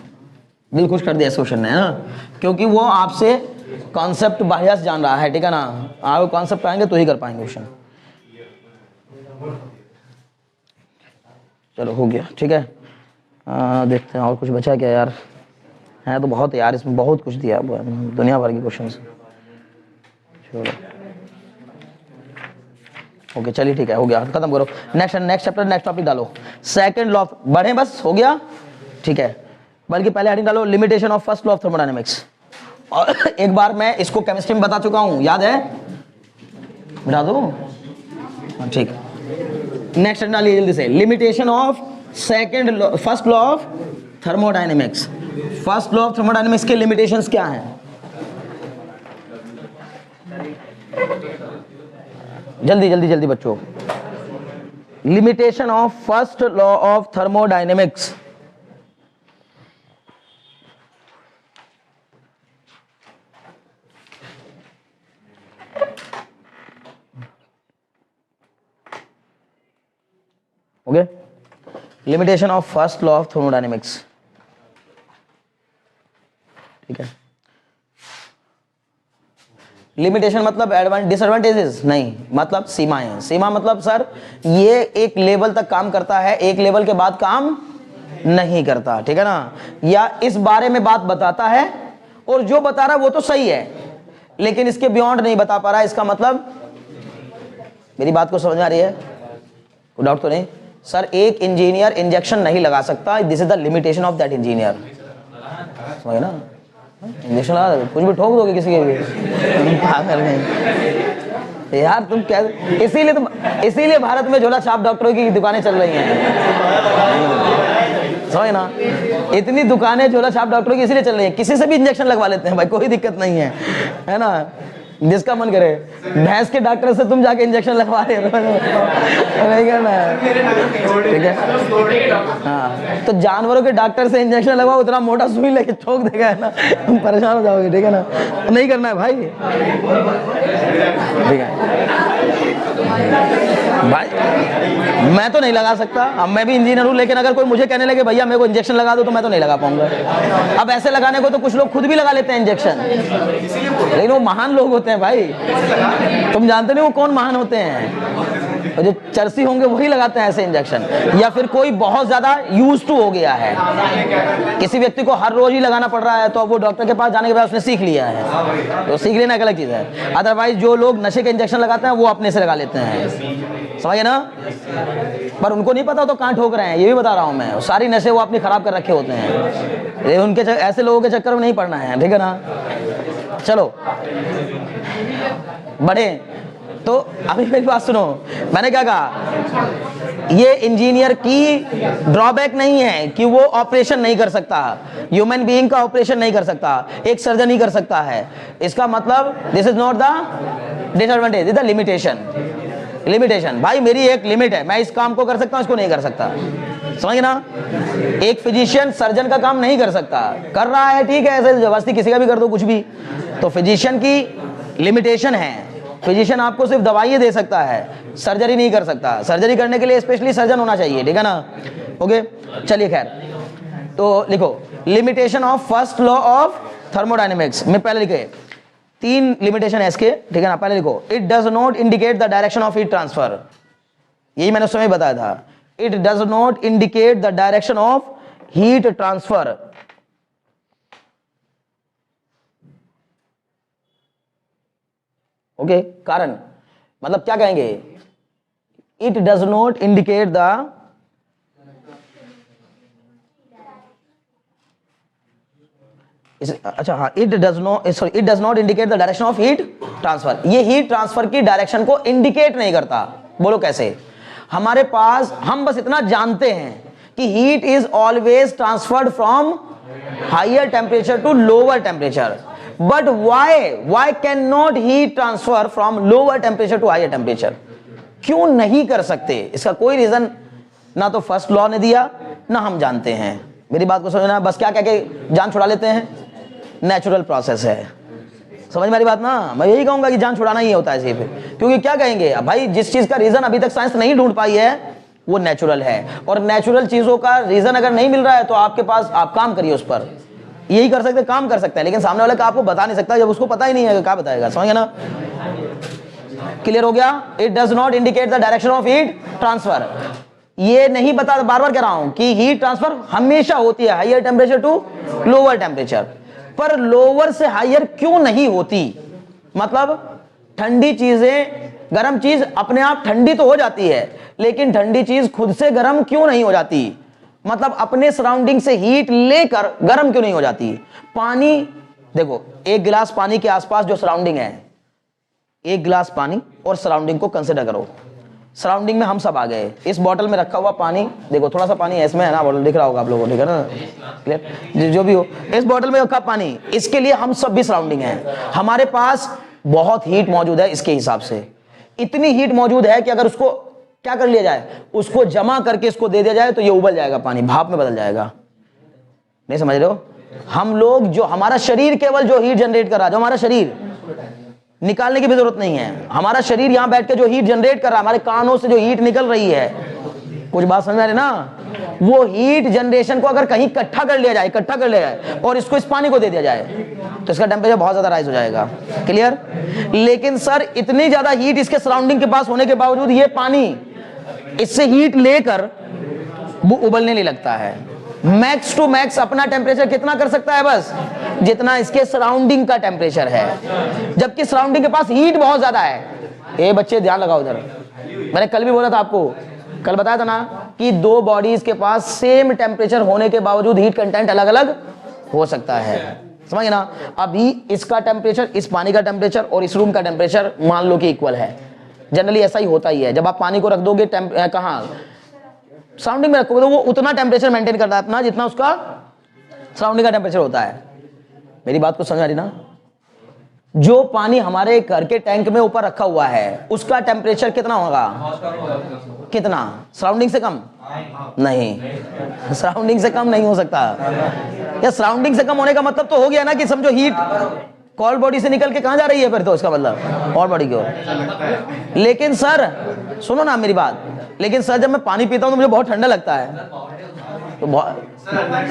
दिल खुश कर दिया इस क्वेश्चन ने ना, क्योंकि वो आपसे कॉन्सेप्ट बाह्य जान रहा है। ठीक है ना? आप कॉन्सेप्ट आएंगे तो ही कर पाएंगे क्वेश्चन। चलो हो गया, ठीक है। देखते हैं और कुछ बचा क्या यार? है तो बहुत यार, इसमें बहुत कुछ दिया दुनिया भर के क्वेश्चन। चलो ओके, चलिए ठीक है, हो गया, खत्म करो। नेक्स्ट चैप्टर, नेक्स्ट टॉपिक डालो। सेकंड लॉ, बढ़े बस, हो गया, ठीक है। बल्कि पहले हेडिंग डालो, limitation of first law of thermodynamics. और एक बार मैं इसको केमिस्ट्री में बता चुका हूं, याद है? बता दो, ठीक। नेक्स्ट डालिए जल्दी से, limitation of first law of thermodynamics. First law of thermodynamics के लिमिटेशंस क्या हैं? जल्दी जल्दी जल्दी बच्चों, limitation of first law of thermodynamics. Okay, limitation of first law of thermodynamics, ठीक है। लिमिटेशन मतलब डिसएडवांटेजेस नहीं, मतलब सीमाएं। सीमा मतलब सर ये एक लेवल तक काम करता है, एक लेवल के बाद काम नहीं करता, ठीक है ना? या इस बारे में बात बताता है और जो बता रहा है वो तो सही है, लेकिन इसके बियॉन्ड नहीं बता पा रहा है। इसका मतलब, मेरी बात को समझ आ रही है? कोई डाउट तो नहीं? सर एक इंजीनियर इंजेक्शन नहीं लगा सकता, this is the limitation of that engineer. समझ ना? इंजेक्शन लगा कुछ भी ठोक दोगे किसी के भी, पागल नहीं यार तुम क्या। इसीलिए भारत में झोला छाप डॉक्टरों की दुकानें चल रही हैं, समझ ना? इतनी दुकानें झोला छाप डॉक्टरों की इसीलिए चल रही हैं, किसी से भी इंजेक्शन लगवा लेते हैं भाई, कोई दिक्कत नहीं है, है ना? जिसका मन करे। भैंस के डॉक्टर से तुम जाके इंजेक्शन लगवा रहे हो, नहीं करना है, ठीक है। हाँ, तो जानवरों के डॉक्टर से इंजेक्शन लगवाओ, उतना मोटा सुई लेके ठोक देगा है ना, तुम परेशान हो जाओगे, ठीक है ना। नहीं करना है भाई, ठीक है भाई। मैं तो नहीं लगा सकता, अब मैं भी इंजीनियर हूँ, लेकिन अगर कोई मुझे कहने लगे भैया मेरे को इंजेक्शन लगा दो, तो मैं तो नहीं लगा पाऊंगा। अब ऐसे लगाने को तो कुछ लोग खुद भी लगा लेते हैं इंजेक्शन, लेकिन वो महान लोग होते हैं भाई। तुम जानते नहीं वो कौन महान होते हैं, और जो चर्सी होंगे वही लगाते हैं ऐसे इंजेक्शन। या फिर कोई बहुत ज्यादा यूज टू हो गया है, किसी व्यक्ति को हर रोज ही लगाना पड़ रहा है, तो अब वो डॉक्टर के पास जाने के बाद उसने सीख लिया है, तो सीख लेना एक अलग चीज है। अदरवाइज जो लोग नशे के इंजेक्शन लगाते हैं वो अपने से लगा लेते हैं, समझे ना। पर उनको नहीं पता तो कहाँ ठोक रहे हैं, ये भी बता रहा हूं मैं। सारी नशे वो अपनी खराब कर रखे होते हैं, ये उनके ऐसे लोगों के चक्कर में नहीं पड़ना है, ठीक है ना। चलो बढ़े। तो अभी मेरी बात सुनो, मैंने क्या कहा, ये इंजीनियर की ड्रॉबैक नहीं है कि वो ऑपरेशन नहीं कर सकता, ह्यूमन बीइंग का ऑपरेशन नहीं कर सकता, एक सर्जन ही कर सकता है। इसका मतलब this is not the disadvantage, is the limitation. Limitation भाई, मेरी एक लिमिट है, मैं इस काम को कर सकता हूं, इसको नहीं कर सकता, समझ ना। एक फिजिशियन सर्जन का काम नहीं कर सकता, कर रहा है ठीक है, ऐसे जबरदस्ती किसी का भी कर दो कुछ भी, तो फिजिशियन की लिमिटेशन है। फिजिशियन आपको सिर्फ दवाइयां दे सकता है, सर्जरी नहीं कर सकता। सर्जरी करने के लिए स्पेशली सर्जन होना चाहिए, ठीक है ना। ओके चलिए खैर, तो लिखो limitation of first law of thermodynamics में पहले लिखे 3 लिमिटेशन है इसके, ठीक है ना। पहले लिखो, it does not indicate the direction of heat transfer, यही मैंने उस समय बताया था। It does not indicate the direction of heat transfer. Okay कारण मतलब क्या कहेंगे, it does not indicate the अच्छा हाँ, it does not indicate the direction of heat transfer. ये हीट ट्रांसफर की डायरेक्शन को इंडिकेट नहीं करता। बोलो कैसे। हमारे पास, हम बस इतना जानते हैं कि heat is always transferred from higher temperature to lower temperature, but why cannot heat transfer from lower temperature to higher temperature? क्यों नहीं कर सकते, इसका कोई रीजन ना तो फर्स्ट लॉ ने दिया ना हम जानते हैं। मेरी बात को समझना, बस क्या कह के जान छुड़ा लेते हैं, नेचुरल प्रोसेस है। समझ मेरी बात ना, मैं यही कहूंगा कि जान छुड़ाना ही होता है सिर्फ, क्योंकि क्या कहेंगे भाई, जिस चीज का रीजन अभी तक साइंस नहीं ढूंढ पाई है वो नेचुरल है, और नेचुरल चीजों का रीजन अगर नहीं मिल रहा है तो आपके पास, आप काम करिए उस पर, यही कर सकते, काम कर सकते हैं, लेकिन सामने वाले का आपको बता नहीं सकता, जब उसको पता ही नहीं है क्या बताएगा, समझ ना। क्लियर हो गया। It does not indicate the direction of heat transfer, ये नहीं बता, बार बार कह रहा हूं कि हीट ट्रांसफर हमेशा होती है higher temperature to lower temperature, पर लोअर से हायर क्यों नहीं होती। मतलब ठंडी चीजें, गर्म चीज अपने आप ठंडी तो हो जाती है, लेकिन ठंडी चीज खुद से गर्म क्यों नहीं हो जाती, मतलब अपने सराउंडिंग से हीट लेकर गर्म क्यों नहीं हो जाती। पानी देखो, एक गिलास पानी के आसपास जो सराउंडिंग है, एक गिलास पानी और सराउंडिंग को कंसिडर करो। सराउंडिंग में हम सब आ गए, इस बॉटल में रखा हुआ पानी, देखो थोड़ा सा पानी है इसमें, है ना, बॉटल दिख रहा होगा आप लोगों को, ठीक है ना, क्लियर, जो भी हो, इस बॉटल में रखा पानी, इसके लिए हम सब भी सराउंडिंग है, हमारे पास बहुत हीट मौजूद है, इसके हिसाब से इतनी हीट मौजूद है कि अगर उसको क्या कर लिया जाए, उसको जमा करके इसको दे दिया जाए तो ये उबल जाएगा, पानी भाप में बदल जाएगा। नहीं समझ रहे हो। हम लोग, जो हमारा शरीर केवल जो हीट जनरेट कर रहा है, जो हमारा शरीर, निकालने की भी जरूरत नहीं है, हमारा शरीर यहां बैठ के जो हीट जनरेट कर रहा है, हमारे कानों से जो हीट निकल रही है, कुछ बात समझ आ रही ना, वो हीट जनरेशन को अगर कहीं इकट्ठा कर लिया जाए और इसको इस पानी को दे दिया जाए तो इसका टेम्परेचर बहुत ज्यादा राइज हो जाएगा। क्लियर। लेकिन सर इतनी ज्यादा हीट इसके सराउंडिंग के पास होने के बावजूद ये पानी इससे हीट लेकर वो उबलने नहीं लगता है। मैक्स टू मैक्स अपना टेम्परेचर कितना कर सकता है, बस जितना इसके सराउंडिंग का टेम्परेचर है, जबकि सराउंडिंग के पास हीट बहुत ज्यादा है। ये बच्चे ध्यान लगाओ इधर, मैंने कल भी बोला था आपको, कल बताया था ना कि दो बॉडीज के पास सेम टेम्परेचर होने के बावजूद हीट कंटेंट अलग अलग हो सकता है, समझ ना। अभी इसका टेम्परेचर, इस पानी का टेम्परेचर और इस रूम का टेम्परेचर मान लो कि इक्वल है। जनरली ऐसा ही होता ही है, जब आप पानी को रख दोगे कहाँ, सराउंडिंग में रखोगे, तो वो उतना टेम्परेचर मेंटेन करता है अपना जितना उसका सराउंडिंग का टेम्परेचर होता है। मेरी बात को समझ आ रही ना। जो पानी हमारे घर के टैंक में ऊपर रखा हुआ है उसका टेम्परेचर कितना होगा? कितना? सराउंडिंग से कम? नहीं, सराउंडिंग से कम नहीं हो सकता। या सराउंडिंग से कम होने का मतलब तो हो गया ना कि समझो हीट कोल्ड बॉडी से निकल के कहां जा रही है, फिर तो इसका मतलब हॉट बॉडी की ओर। लेकिन सर सुनो ना मेरी बात, लेकिन सर जब मैं पानी पीता हूं तो मुझे बहुत ठंडा लगता है, तो बहुत,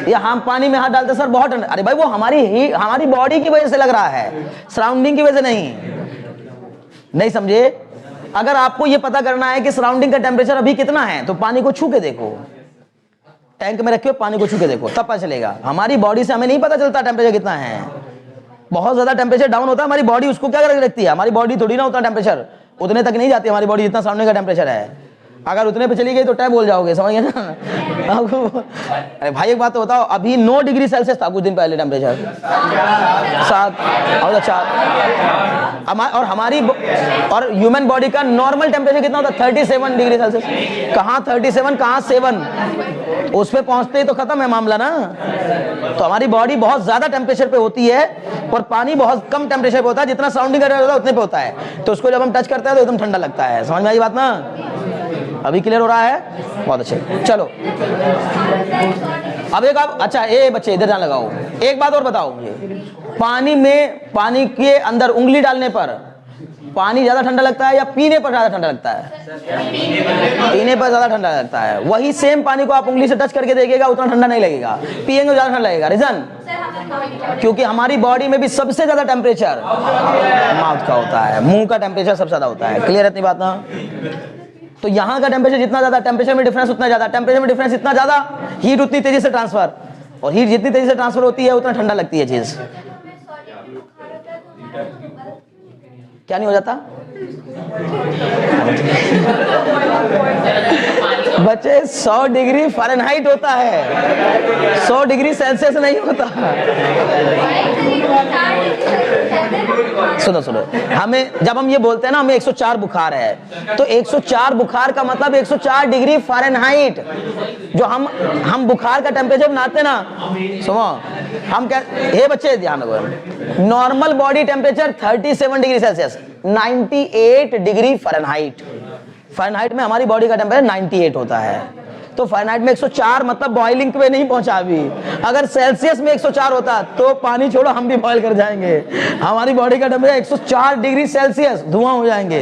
या हम पानी में हाथ डालते सर बहुत ठंडा, अरे भाई वो हमारी बॉडी की वजह से लग रहा है, सराउंडिंग की वजह से नहीं समझे? अगर आपको ये पता करना है कि सराउंडिंग का टेम्परेचर अभी कितना है तो पानी को छू के देखो, टैंक में रखे हो पानी को छू के देखो, तब पता चलेगा। हमारी बॉडी से हमें नहीं पता चलता टेम्परेचर कितना है। बहुत ज्यादा टेम्परेचर डाउन होता है, हमारी बॉडी उसको क्या करके रखती है? हमारी बॉडी थोड़ी ना उतना टेम्परेचर उतने तक नहीं जाती हमारी बॉडी जितना सराउंडिंग का टेम्परेचर है। अगर उतने पे चली गई तो टैब बोल जाओगे, समझ गए ना? अरे भाई एक बात तो बताओ, अभी 9 डिग्री सेल्सियस था कुछ दिन पहले टेम्परेचर, 7 और 4, और हमारी और ह्यूमन बॉडी का नॉर्मल टेम्परेचर कितना होता है? 37 डिग्री सेल्सियस। कहाँ 37 कहाँ 7, उस पे पहुंचते ही तो खत्म है मामला ना। तो हमारी बॉडी बहुत ज्यादा टेम्परेचर पे होती है और पानी बहुत कम टेम्परेचर पे होता है, जितना सराउंडिंग का टेम्परेचर होता है उतने पे होता है। तो उसको जब हम टच करते हैं तो एकदम ठंडा लगता है। समझ में आई बात ना? अभी क्लियर हो रहा है? बहुत अच्छे। चलो अब एक आप, अच्छा ये बच्चे इधर ध्यान लगाओ, एक बात और बताओ मुझे, पानी के अंदर उंगली डालने पर पानी ज्यादा ठंडा लगता है या पीने पर ज्यादा ठंडा लगता है? पीने पर ज्यादा ठंडा लगता है। वही सेम पानी को आप उंगली से टच करके देखिएगा, उतना ठंडा नहीं लगेगा, पिएंगे ज्यादा ठंडा लगेगा। रीजन? क्योंकि हमारी बॉडी में भी सबसे ज्यादा टेम्परेचर माउथ का होता है, मुंह का टेम्परेचर सबसे ज्यादा होता है। क्लियर है इतनी बात ना? तो यहाँ का टेम्परेचर जितना ज्यादा, टेम्परेचर में डिफरेंस उतना ज्यादा, टेम्परेचर में डिफरेंस इतना ज्यादा, हीट उतनी तेजी से ट्रांसफर, और हीट जितनी तेजी से ट्रांसफर होती है उतना ठंडा लगती है चीज। क्या नहीं हो जाता? बच्चे 100 डिग्री फ़ारेनहाइट होता है, 100 डिग्री सेल्सियस नहीं होता। सुनो हमें जब हम ये बोलते हैं ना हमें 104 बुखार है, तो 104 बुखार का मतलब 104 डिग्री फ़ारेनहाइट। जो हम बुखार का टेम्परेचर बनाते ना, सुनो हम क्या, हे बच्चे ध्यान रखो, normal body temperature 37 degree Celsius, 98 degree Fahrenheit. Fahrenheit में हमारी बॉडी का टेम्परेचर 98 होता है। तो फ़ारेनहाइट में 104 मतलब बॉइलिंग पे नहीं पहुंचा अभी। अगर सेल्सियस में 104 होता तो पानी छोड़ो हम भी बॉयल कर जाएंगे। हमारी बॉडी का टेम्परेचर 104 डिग्री सेल्सियस, धुआं हो जाएंगे।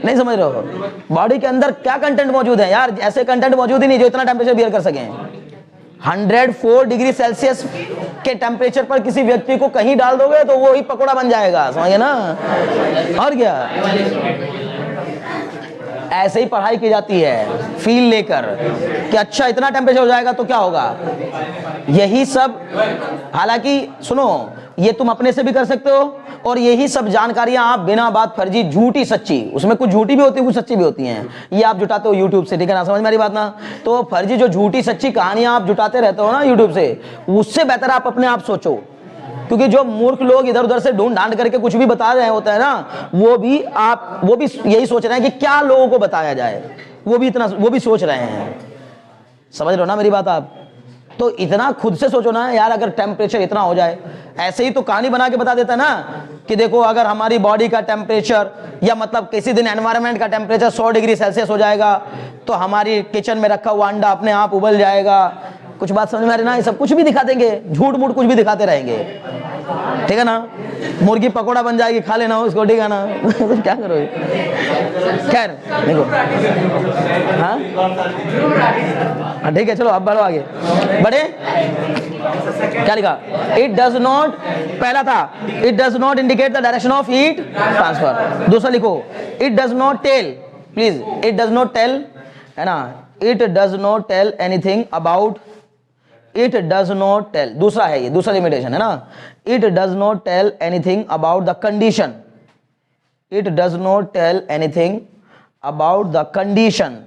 नहीं समझ रहे हो? बॉडी के अंदर क्या कंटेंट मौजूद है यार? ऐसे कंटेंट मौजूद ही नहीं जो इतना टेम्परेचर बियर कर सकें। 104 डिग्री सेल्सियस के टेम्परेचर पर किसी व्यक्ति को कहीं डाल दोगे तो वो ही पकोड़ा बन जाएगा, समझे ना? और क्या, ऐसे ही पढ़ाई की जाती है फील लेकर कि अच्छा इतना टेम्परेचर हो जाएगा तो क्या होगा, यही सब। हालांकि सुनो, ये तुम अपने से भी कर सकते हो, और यही सब जानकारियां आप बिना बात फर्जी, झूठी सच्ची, उसमें कुछ झूठी भी होती है कुछ सच्ची भी होती हैं, ये आप जुटाते हो यूट्यूब से, ठीक है ना? समझ मेरी बात ना? तो फर्जी जो झूठी सच्ची कहानियां आप जुटाते रहते हो ना यूट्यूब से, उससे बेहतर आप अपने आप सोचो। क्योंकि जो मूर्ख लोग इधर उधर से ढूंढ ढांड करके कुछ भी बता रहे होते हैं ना, वो भी यही सोच रहे हैं कि क्या लोगों को बताया जाए, वो भी सोच रहे हैं। समझ रहे हो ना मेरी बात आप? तो इतना खुद से सोचो ना यार, अगर टेम्परेचर इतना हो जाए, ऐसे ही तो कहानी बना के बता देता ना कि देखो अगर हमारी बॉडी का टेम्परेचर या मतलब किसी दिन एनवायरनमेंट का टेम्परेचर 100 डिग्री सेल्सियस हो जाएगा तो हमारी किचन में रखा हुआ अंडा अपने आप उबल जाएगा। कुछ बात समझ में आ रही ना? ये सब कुछ भी दिखा देंगे, झूठ मूठ कुछ भी दिखाते रहेंगे, ठीक है ना? मुर्गी पकोड़ा बन जाएगी, खा लेना उसको, ठीक है ना? क्या करोगे? खैर देखो, हाँ ठीक है, चलो अब बढ़ो आगे बढ़े। क्या लिखा? इट डज नॉट, पहला था it does not indicate the direction of heat transfer. दूसरा लिखो it does not tell, please, it does not tell, है ना? It does not tell anything about, it does not tell, दूसरा है ये, दूसरा लिमिटेशन है ना। It does not tell anything about the condition, it does not tell anything about the condition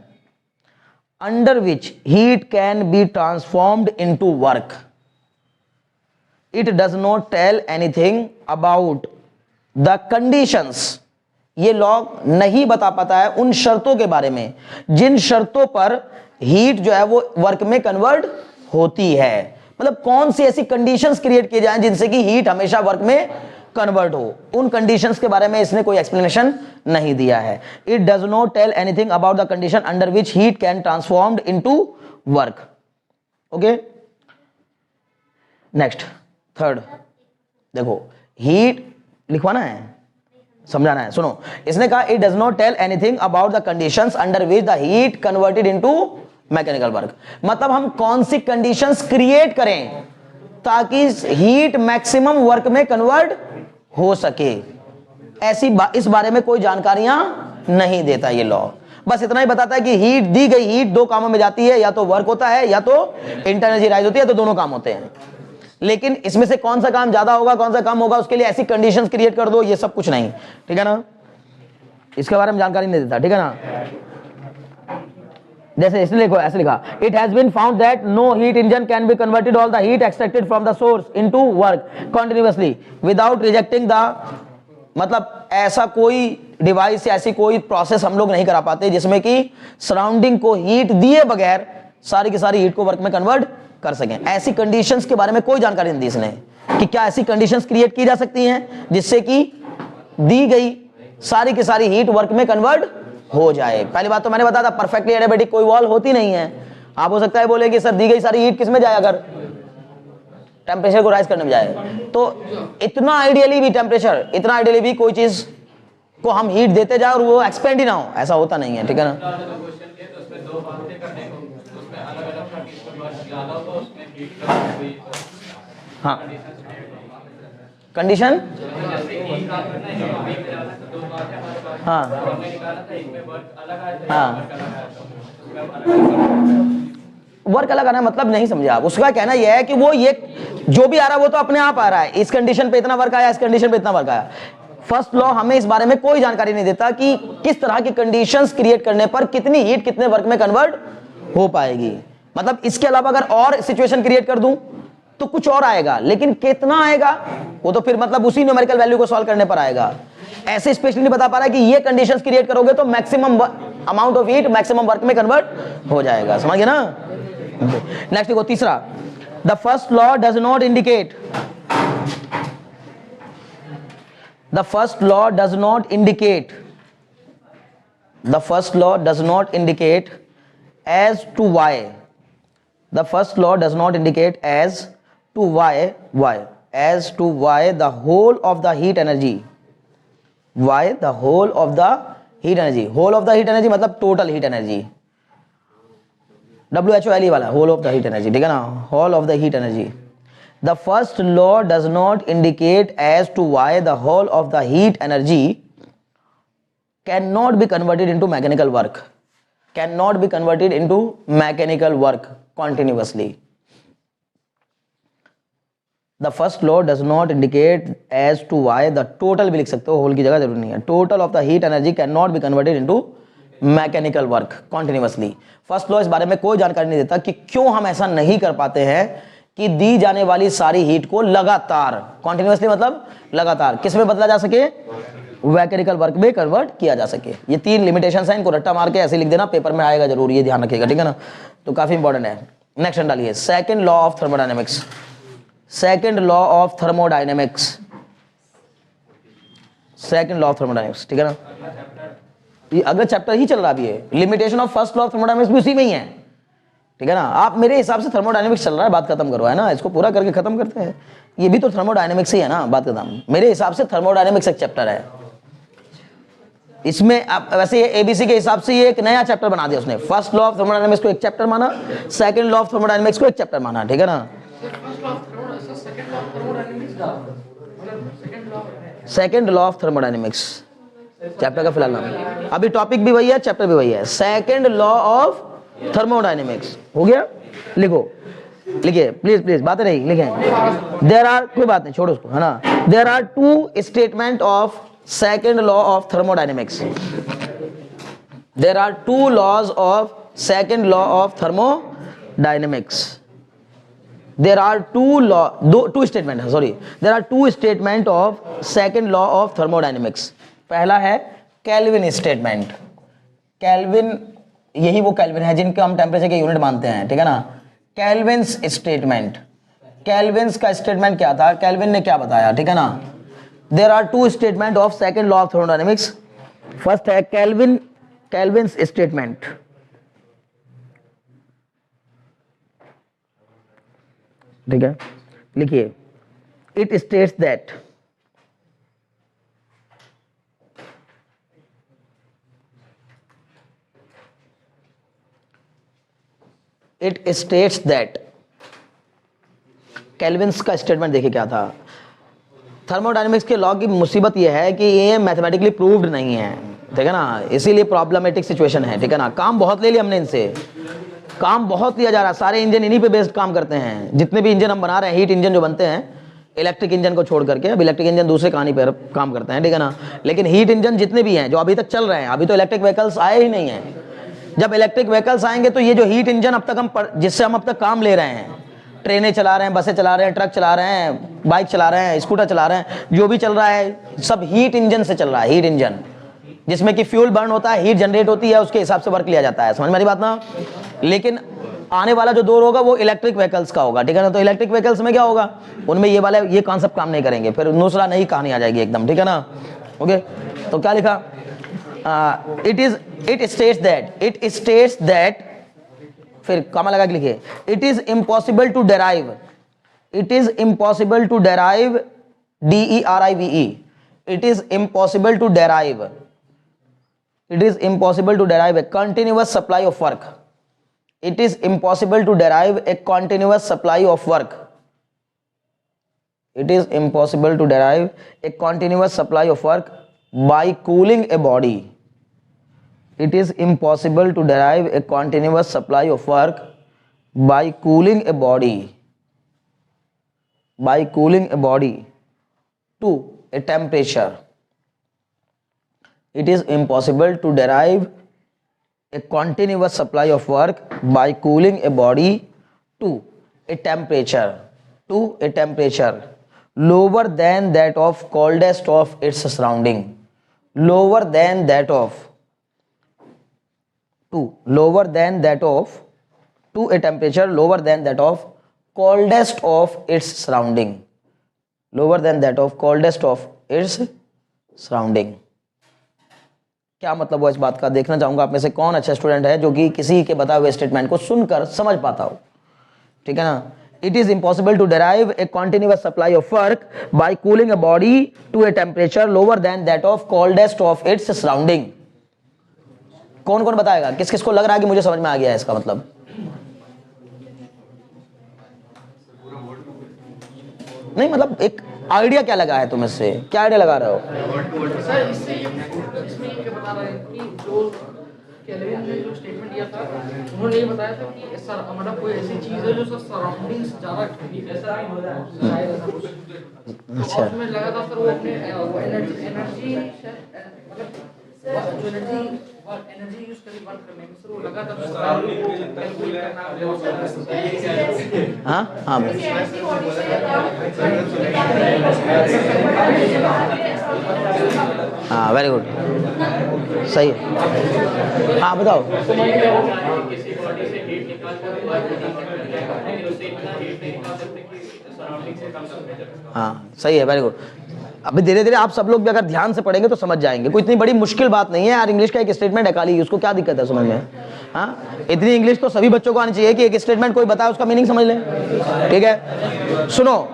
under which heat can be transformed into work. It does not tell anything about the conditions, ये law नहीं बता पाता है उन शर्तों के बारे में जिन शर्तों पर हीट जो है वो वर्क में कन्वर्ट होती है। मतलब कौन सी ऐसी कंडीशंस क्रिएट की जाए जिनसे कि हीट हमेशा वर्क में कन्वर्ट हो, उन कंडीशंस के बारे में इसने कोई एक्सप्लेनेशन नहीं दिया है. It does not tell anything about the condition under which heat can transformed into work. Okay, next third देखो, हीट लिखवाना है, समझाना है. सुनो, इसने कहा it does not tell anything about the conditions under which the heat converted into mechanical work. मतलब हम कौन सी कंडीशंस क्रिएट करें ताकि हीट मैक्सिमम वर्क में कन्वर्ट हो सके, ऐसी इस बारे में कोई जानकारियां नहीं देता ये लॉ. बस इतना ही बताता है कि हीट, दी गई हीट दो कामों में जाती है, या तो वर्क होता है या तो इंटरनल एनर्जी राइज होती है, तो दोनों काम होते हैं. लेकिन इसमें से कौन सा काम ज्यादा होगा कौन सा कम होगा उसके लिए ऐसी कंडीशंस क्रिएट कर दो, ये सब कुछ नहीं. ठीक है ना, इसके बारे में जानकारी नहीं देता. ठीक है ना, जैसे इसलिए लिखो, ऐसे लिखा, it has been found that no heat engine can be converted all the heat extracted from the source into work continuously without rejecting the, मतलब ऐसा कोई डिवाइस या ऐसी कोई प्रोसेस हम लोग नहीं करा पाते जिसमें कि सराउंडिंग को हीट दिए बगैर सारी की सारी हीट को वर्क में कन्वर्ट कर सकें. ऐसी कंडीशंस के बारे में कोई जानकारी नहीं दी इसने कि क्या ऐसी कंडीशंस क्रिएट की जा सकती हैं जिससे कि दी गई सारी की सारी हीट वर्क में कन्वर्ट हो जाए. पहली बात तो मैंने बताया था, परफेक्टली एडियाबैटिक कोई वॉल होती नहीं है. आप हो सकता है बोले कि सर दी गई सारी हीट किस में जाए, अगर टेम्परेचर को राइज करने में जाए, तो इतना आइडियली भी टेम्परेचर, इतना आइडियली भी कोई चीज को हम हीट देते जाए और वो एक्सपेंड ही ना हो, ऐसा होता नहीं है. ठीक है ना, हाँ कंडीशन, हाँ हाँ वर्क अलग आना मतलब नहीं समझे आप. उसका कहना यह है कि वो ये जो भी आ रहा है वो तो अपने आप आ रहा है. इस कंडीशन पे इतना वर्क आया, इस कंडीशन पे इतना वर्क आया. फर्स्ट लॉ हमें इस बारे में कोई जानकारी नहीं देता कि किस तरह की कंडीशंस क्रिएट करने पर कितनी हीट कितने वर्क में कन्वर्ट हो पाएगी. मतलब इसके अलावा अगर और सिचुएशन क्रिएट कर दूं तो कुछ और आएगा, लेकिन कितना आएगा वो तो फिर मतलब उसी न्यूमेरिकल वैल्यू को सॉल्व करने पर आएगा. ऐसे स्पेशली बता पा रहा है कि ये कंडीशंस क्रिएट करोगे तो maximum amount of heat maximum work में कन्वर्ट हो जाएगा. समझ गए ना. नेक्स्ट देखो तीसरा, the first law does not indicate, the first law does not indicate, the first law does not indicate as to why, the first law does not indicate as to why as to why the whole of the heat energy, why the whole of the heat energy, whole of the heat energy मतलब total heat energy, WHOLE वाला whole of the heat energy. ठीक है ना, whole of the heat energy. The first law does not indicate as to why the whole of the heat energy cannot be converted into mechanical work, cannot be converted into mechanical work continuously. The first law does not indicate as to why the total भी लिख सकते हो, whole की जगह जरूर नहीं है. total of the heat energy cannot be converted into mechanical work continuously. First law इस बारे में कोई जानकारी नहीं देता कि क्यों हम ऐसा नहीं कर पाते हैं कि दी जाने वाली सारी हीट को लगातार, कॉन्टिन्यूअसली मतलब लगातार, किस में बदला जा सके, मैकेनिकल वर्क में कन्वर्ट किया जा सके. ये तीन लिमिटेशंस हैं, इनको रट्टा मार के ऐसे लिख देना, पेपर में आएगा जरूर, ये ध्यान रखिएगा. ठीक है ना, तो काफी इंपॉर्टेंट है. नेक्स्ट डालिए, second law of thermodynamics, second law of thermodynamics, second law of thermodynamics. ठीक है ना, ये अगला चैप्टर ही चल रहा है. ये limitation of first law of thermodynamics भी उसी में ही है. ठीक है ना, आप मेरे हिसाब से थर्मोडायनेमिक्स चल रहा है, बात खत्म करो, है ना, इसको पूरा करके खत्म करते हैं. ये भी तो थर्मोडायनेमिक्स ही है ना, बात खत्म. मेरे हिसाब से थर्मोडायनेमिक्स एक चैप्टर है. इसमें आप वैसे एबीसी के हिसाब से ये एक नया चैप्टर बना दिया उसने. फर्स्ट लॉ ऑफ थर्मोडायनेमिक्स को एक चैप्टर माना, सेकंड लॉ ऑफ थर्मोडायनेमिक्स को एक चैप्टर माना. ठीक है ना, second law of thermodynamics chapter का फिलहाल नाम, अभी टॉपिक भी वही है, चैप्टर भी वही है. सेकंड लॉ ऑफ थर्मोडायनेमिक्स हो गया. लिखो, लिखिए प्लीज प्लीज, बातें नहीं लिखें. देयर आर, कोई बात नहीं छोड़ो उसको, है ना. There are two statement of second law of thermodynamics, there are two laws of second law of thermodynamics, there are two statement, sorry, there are two statement of second law of thermodynamics. पहला है kelvin statement. Kelvin, यही वो kelvin है जिनके हम temperature के unit मानते हैं. ठीक है ना, केल्विन्स स्टेटमेंट. केल्विन्स का स्टेटमेंट क्या था, केल्विन ने क्या बताया. ठीक है ना, there are two statement of second law of thermodynamics. First है कैल्विन्स स्टेटमेंट। ठीक है, लिखिए, इट स्टेट्स दैट केल्विन्स का स्टेटमेंट देखिए क्या था। थर्मोडायनेमिक्स के लॉ की मुसीबत ये है कि ये मैथमेटिकली प्रूव्ड नहीं है, ठीक है ना, इसीलिए प्रॉब्लमेटिक सिचुएशन है, ठीक है ना। काम बहुत ले लिया हमने इनसे, काम बहुत लिया जा रहा है, सारे इंजन इन्हीं पे बेस्ड काम करते हैं, जितने भी इंजन हम बना रहे हैं, हीट इंजन जो बनते हैं इलेक्ट्रिक इंजन को छोड़ करके, अब इलेक्ट्रिक इंजन दूसरे कहानी पर काम करते हैं, ठीक है ना, लेकिन हीट इंजन जितने भी हैं जो अभी तक चल रहे हैं, अभी तो इलेक्ट्रिक व्हीकल्स आए ही नहीं हैं। जब इलेक्ट्रिक व्हीकल्स आएंगे तो ये जो हीट इंजन अब तक जिससे हम अब तक काम ले रहे हैं, ट्रेनें चला रहे हैं, बसें चला रहे हैं, ट्रक चला रहे हैं, बाइक चला रहे हैं, स्कूटर चला रहे हैं, जो भी चल रहा है सब हीट इंजन से चल रहा है। हीट इंजन जिसमें कि फ्यूल बर्न होता है, हीट जनरेट होती है, उसके हिसाब से वर्क लिया जाता है, समझ में आ रही बात ना। लेकिन आने वाला जो दौर होगा वो इलेक्ट्रिक व्हीकल्स का होगा, ठीक है ना। तो इलेक्ट्रिक व्हीकल्स में क्या होगा, उनमें ये कॉन्सेप्ट काम नहीं करेंगे, फिर दूसरा नई कहानी आ जाएगी एकदम, ठीक है ना। ओके, तो क्या लिखा, इट स्टेट्स दैट, फिर कॉमा लगा के लिखिए, it is impossible to derive, DERIVE, it is impossible to derive a continuous supply of work. It is impossible to derive a continuous supply of work. It is impossible to derive a continuous supply of work by cooling a body. It is impossible to derive a continuous supply of work by cooling a body. By cooling a body to a temperature. It is impossible to derive a continuous supply of work by cooling a body to a temperature lower than that of coldest of its surrounding. Lower than that of to a temperature lower than that of coldest of its surrounding. Lower than that of coldest of its surrounding. क्या मतलब हुआ इस बात का, देखना चाहूंगा आप में से कौन अच्छा स्टूडेंट है जो कि किसी के बताए हुए स्टेटमेंट को सुनकर समझ पाता हो, ठीक है ना। It is impossible to derive a continuous supply of work by cooling a body to a temperature lower than that of coldest of its surrounding. कौन कौन बताएगा, किस किस को लग रहा है कि मुझे समझ में आ गया है इसका मतलब। नहीं मतलब एक आइडिया क्या लगा है तुम इससे, क्या आइडिया लगा रहे हो। सर इससे इसमें ये बता रहे हैं कि जो केल्विन ने जो स्टेटमेंट दिया था उन्होंने ये बताया था कि सर मतलब कोई ऐसी चीज है जो सर सराउंडिंग्स ज्यादा ठीक है शायद ऐसा कुछ। अच्छा, तो उसमें लगा था सर वो अपने वो एनर्जी मतलब जो एनर्जी यूज करी वर्क करने में सर वो लगा था कैलकुलेट करना। हाँ हाँ हाँ, वेरी गुड, सही है। हाँ बताओ। हाँ सही है, वेरी गुड। अभी धीरे धीरे आप सब लोग भी अगर ध्यान से पढ़ेंगे तो समझ जाएंगे, कोई इतनी बड़ी मुश्किल बात नहीं है यार। इंग्लिश का एक स्टेटमेंट है खाली, उसको क्या दिक्कत है समझ में। हाँ, इतनी इंग्लिश तो सभी बच्चों को आनी चाहिए कि एक स्टेटमेंट कोई बताए उसका मीनिंग समझ लें, ठीक है। सुनो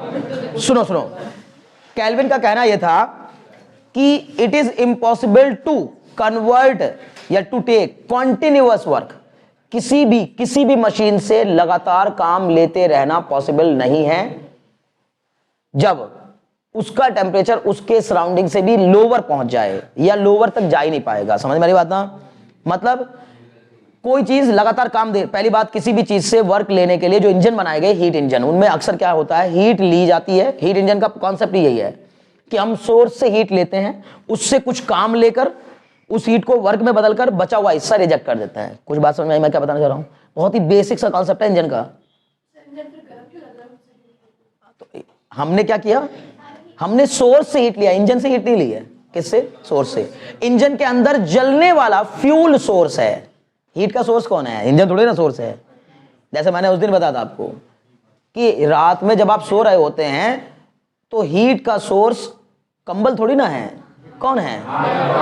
सुनो सुनो, केल्विन का कहना यह था कि it is impossible to convert या टू टेक कॉन्टिन्यूअस वर्क। किसी भी मशीन से लगातार काम लेते रहना पॉसिबल नहीं है जब उसका टेम्परेचर उसके सराउंडिंग से भी लोअर पहुंच जाए या लोअर तक जा ही नहीं पाएगा। समझ मेरी बात ना। मतलब कोई चीज लगातार काम दे, पहली बात किसी भी चीज से वर्क लेने के लिए जो इंजन बनाए गए हीट इंजन, उनमें अक्सर क्या होता है, हीट ली जाती है। हीट इंजन का कॉन्सेप्ट यही है कि हम सोर्स से हीट लेते हैं, उससे कुछ काम लेकर उस हीट को वर्क में बदलकर बचा हुआ हिस्सा रिजेक्ट कर देते हैं। कुछ बात समझ में आई मैं क्या बताना चाह रहा हूं। बहुत ही बेसिक सा कॉन्सेप्ट है इंजन का। तो हमने क्या किया, हमने सोर्स से हीट लिया, इंजन से हीट नहीं ली है। किससे, सोर्स से। इंजन के अंदर जलने वाला फ्यूल सोर्स है। हीट का सोर्स कौन है, इंजन थोड़ी ना सोर्स है। जैसे मैंने उस दिन बताया था आपको कि रात में जब आप सो रहे होते हैं तो हीट का सोर्स कंबल थोड़ी ना है, कौन है?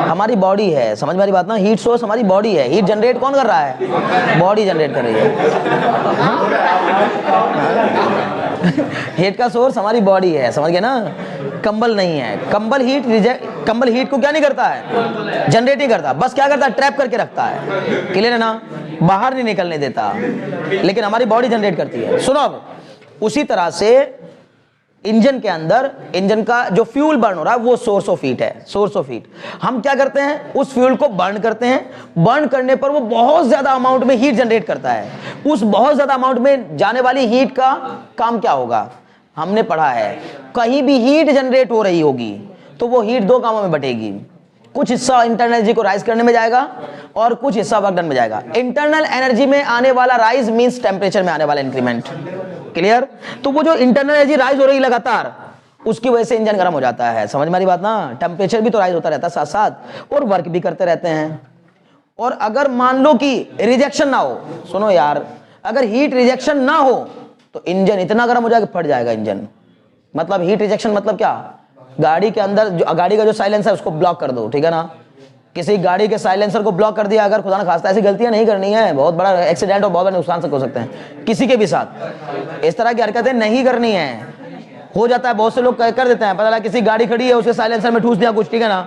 हमारी बॉडी है। समझ में आ रही बात ना? हीट सोर्स हमारी बॉडी है। हीट जनरेट कौन कर रहा है? बॉडी जनरेट कर रही है। हीट का सोर्स हमारी बॉडी है, समझ गए ना? कंबल नहीं है। कंबल हीट को क्या नहीं करता है? जनरेट नहीं करता, बस क्या करता है? ट्रैप करके रखता है। क्लियर है ना? बाहर नहीं निकलने देता, लेकिन हमारी बॉडी जनरेट करती है। सुनो, अब उसी तरह से इंजन के अंदर इंजन का जो फ्यूल बर्न हो रहा है वो सोर्स ऑफ हीट है। सोर्स ऑफ हीट हम क्या करते हैं? उस फ्यूल को बर्न करते हैं। बर्न करने पर वो बहुत ज्यादा अमाउंट में हीट जनरेट करता है। उस बहुत ज्यादा अमाउंट में जाने वाली हीट का काम क्या होगा? हमने पढ़ा है, कहीं भी हीट जनरेट हो रही होगी तो वो हीट दो कामों में बटेगी। कुछ हिस्सा इंटरनल एनर्जी को राइज करने में जाएगा और कुछ हिस्सा वर्क डन में जाएगा। इंटरनल एनर्जी में आने वाला राइज मींस टेम्परेचर में आने वाला इंक्रीमेंट। क्लियर? तो वो जो इंटरनल एनर्जी राइज हो रही लगातार, उसकी वजह से इंजन गर्म हो जाता है। समझ में आ रही बात ना? टेम्परेचर भी तो राइज होता रहता है साथ साथ, और वर्क भी करते रहते हैं। और अगर मान लो कि रिजेक्शन ना हो, सुनो यार, अगर हीट रिजेक्शन ना हो तो इंजन इतना गर्म हो जाएगा फट जाएगा इंजन। मतलब हीट रिजेक्शन मतलब क्या? गाड़ी के अंदर गाड़ी का जो साइलेंसर है उसको ब्लॉक कर दो, ठीक है ना? किसी गाड़ी के साइलेंसर को ब्लॉक कर दिया, अगर खुदा न खास्ता, ऐसी गलतियां नहीं करनी है, बहुत बड़ा एक्सीडेंट और बहुत बड़ा नुकसान से हो सकते हैं किसी के भी साथ। इस तरह की हरकतें नहीं करनी है। हो जाता है, बहुत से लोग कर देते हैं। पता लगा किसी गाड़ी खड़ी है, उसके साइलेंसर में ठूस दिया कुछ, ठीक है ना?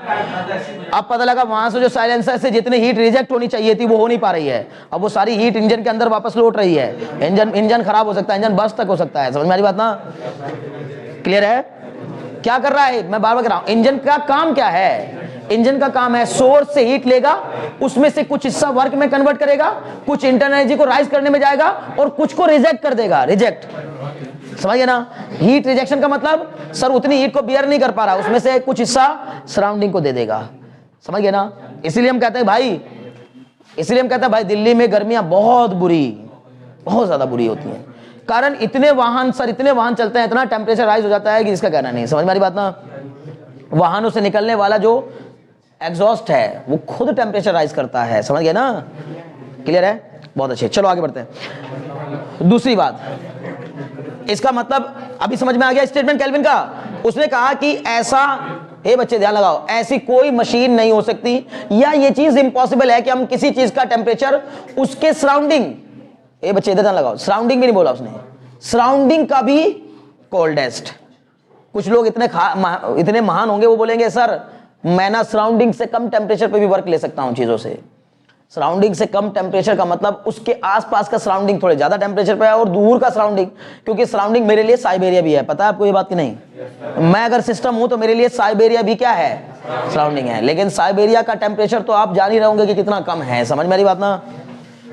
अब पता लगा वहां से जो साइलेंसर से जितनी हीट रिजेक्ट होनी चाहिए थी वो हो नहीं पा रही है। अब वो सारी हीट इंजन के अंदर वापस लौट रही है। इंजन खराब हो सकता है, इंजन बस्ट तक हो सकता है। समझ में आ रही बात ना? क्लियर है? क्या कर रहा है? मैं बार बार कह रहा हूं, इंजन का काम क्या है? इंजन का काम है सोर्स से हीट लेगा, उसमें से कुछ हिस्सा वर्क में कन्वर्ट करेगा, कुछ इंटरनल एनर्जी को राइज करने में जाएगा और कुछ को रिजेक्ट कर देगा। रिजेक्ट, समझ गए ना? हीट रिजेक्शन का मतलब सर उतनी हीट को बियर नहीं कर पा रहा, उसमें से कुछ हिस्सा सराउंडिंग को दे देगा। समझ गए ना? इसीलिए हम कहते हैं भाई दिल्ली में गर्मियां बहुत ज्यादा बुरी होती हैं। कारण इतने वाहन चलते हैं, इतना टेम्परेचर राइज हो जाता है कि इसका कहना नहीं। समझ में आ रही बात ना? वाहनों से निकलने वाला जो एग्जॉस्ट है वो खुद टेम्परेचर राइज करता है। समझ गए ना? क्लियर है? बहुत अच्छे, चलो आगे बढ़ते हैं। दूसरी बात, इसका मतलब अभी समझ में आ गया स्टेटमेंट केल्विन का। उसने कहा कि ऐसा, हे बच्चे ध्यान लगाओ, ऐसी कोई मशीन नहीं हो सकती या ये चीज इंपॉसिबल है कि हम किसी चीज का टेम्परेचर उसके सराउंडिंग, हे बच्चे इधर ध्यान लगाओ, सराउंडिंग भी नहीं बोला उसने, सराउंडिंग का भी कोल्डेस्ट। कुछ लोग इतने महान होंगे, वो बोलेंगे सर मैं ना सराउंडिंग से कम टेम्परेचर पे भी वर्क ले सकता हूं चीजों से। सराउंडिंग से कम टेम्परेचर का मतलब उसके आसपास का सराउंडिंग थोड़े ज्यादा टेम्परेचर पे है और दूर का सराउंडिंग, क्योंकि सराउंडिंग मेरे लिए साइबेरिया भी है। पता है आपको ये बात कि नहीं? मैं अगर सिस्टम हूं तो मेरे लिए साइबेरिया भी क्या है? सराउंडिंग है। लेकिन साइबेरिया का टेम्परेचर तो आप जान ही रहे होंगे कि कितना कम है। समझ में आ रही बात ना?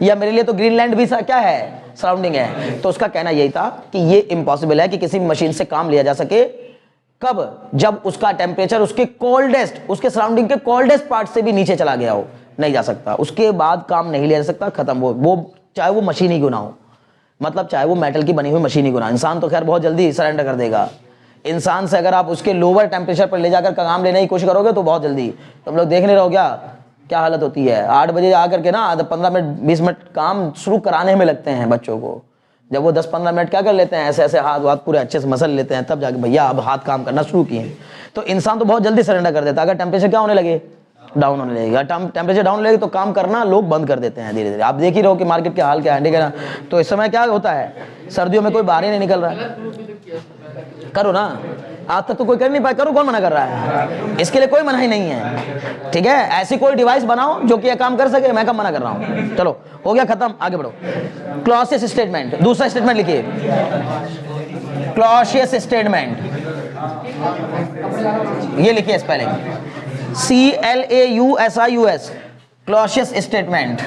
या मेरे लिए तो ग्रीनलैंड भी क्या है? सराउंडिंग है। तो उसका कहना यही था कि ये इम्पॉसिबल है कि किसी मशीन से काम लिया जा सके। कब? जब उसका टेम्परेचर उसके कोल्डेस्ट, उसके सराउंडिंग के कोल्डेस्ट पार्ट से भी नीचे चला गया हो, नहीं जा सकता। उसके बाद काम नहीं लिया जा सकता, खत्म। वो चाहे वो मशीन ही क्यों ना हो, मतलब चाहे वो मेटल की बनी हुई मशीन ही क्यों ना। इंसान तो खैर बहुत जल्दी सरेंडर कर देगा। इंसान से अगर आप उसके लोअर टेम्परेचर पर ले जाकर काम लेने की कोशिश करोगे तो बहुत जल्दी, तुम लोग देख नहीं रहो क्या हालत होती है। 8 बजे आकर के ना 15 मिनट 20 मिनट काम शुरू कराने में लगते हैं बच्चों को। जब वो 10-15 मिनट क्या कर लेते हैं, ऐसे हाथ पूरे अच्छे से मसल लेते हैं, तब जाके भैया अब हाथ काम करना शुरू किए। तो इंसान तो बहुत जल्दी सरेंडर कर देता है। अगर टेम्परेचर क्या होने लगे? डाउन होने लगेगा। टेम्परेचर डाउन लगेगा तो काम करना लोग बंद कर देते हैं धीरे धीरे। आप देख ही रहो कि मार्केट के हाल क्या है, ठीक है ना? तो इस समय क्या होता है, सर्दियों में कोई बाहर ही नहीं निकल रहा है। करो ना, आज तक तो कोई कर नहीं पाया, करो, कौन मना कर रहा है? इसके लिए कोई मनाही नहीं है, ठीक है? ऐसी कोई डिवाइस बनाओ जो कि यह काम कर सके, मैं कब मना कर रहा हूं। चलो हो गया खत्म, आगे बढ़ो। क्लॉसियस स्टेटमेंट, दूसरा स्टेटमेंट लिखिए, क्लॉसियस स्टेटमेंट, ये लिखिए spelling CLAUSIUS, Clausius statement.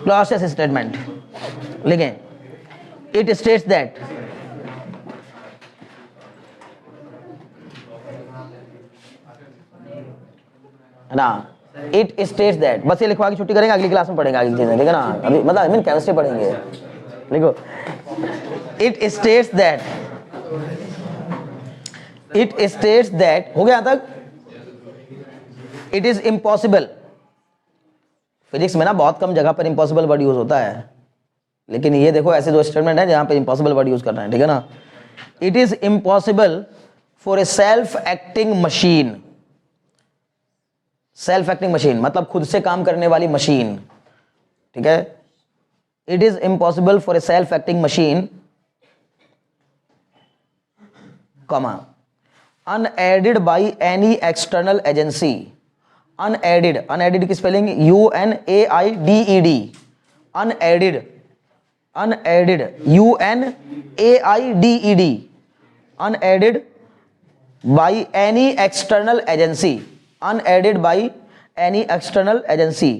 Clausius statement लिखें। इट स्टेट्स दैट ना, इट स्टेट्स दैट, बस ये लिखवा के छुट्टी करेंगे, अगली क्लास में पढ़ेंगे आगे चीजें, ठीक है ना? अभी मतलब केमिस्ट्री पढ़ेंगे, लिखो। It states that, it states that, हो गया यहां तक? It is impossible. फिजिक्स में ना बहुत कम जगह पर इम्पॉसिबल वर्ड यूज होता है। लेकिन ये देखो ऐसे दो स्टेटमेंट है जहां पे इम्पॉसिबल वर्ड यूज कर रहे हैं, ठीक है ना। It is impossible for a self acting machine, self acting machine मतलब खुद से काम करने वाली मशीन, ठीक है। It is impossible for a self acting machine, comma, unaided by any external agency, unaided, unaided की spelling UNAIDED, unaided, unaided, UNAIDED, unaided by any external agency, unaided by any external agency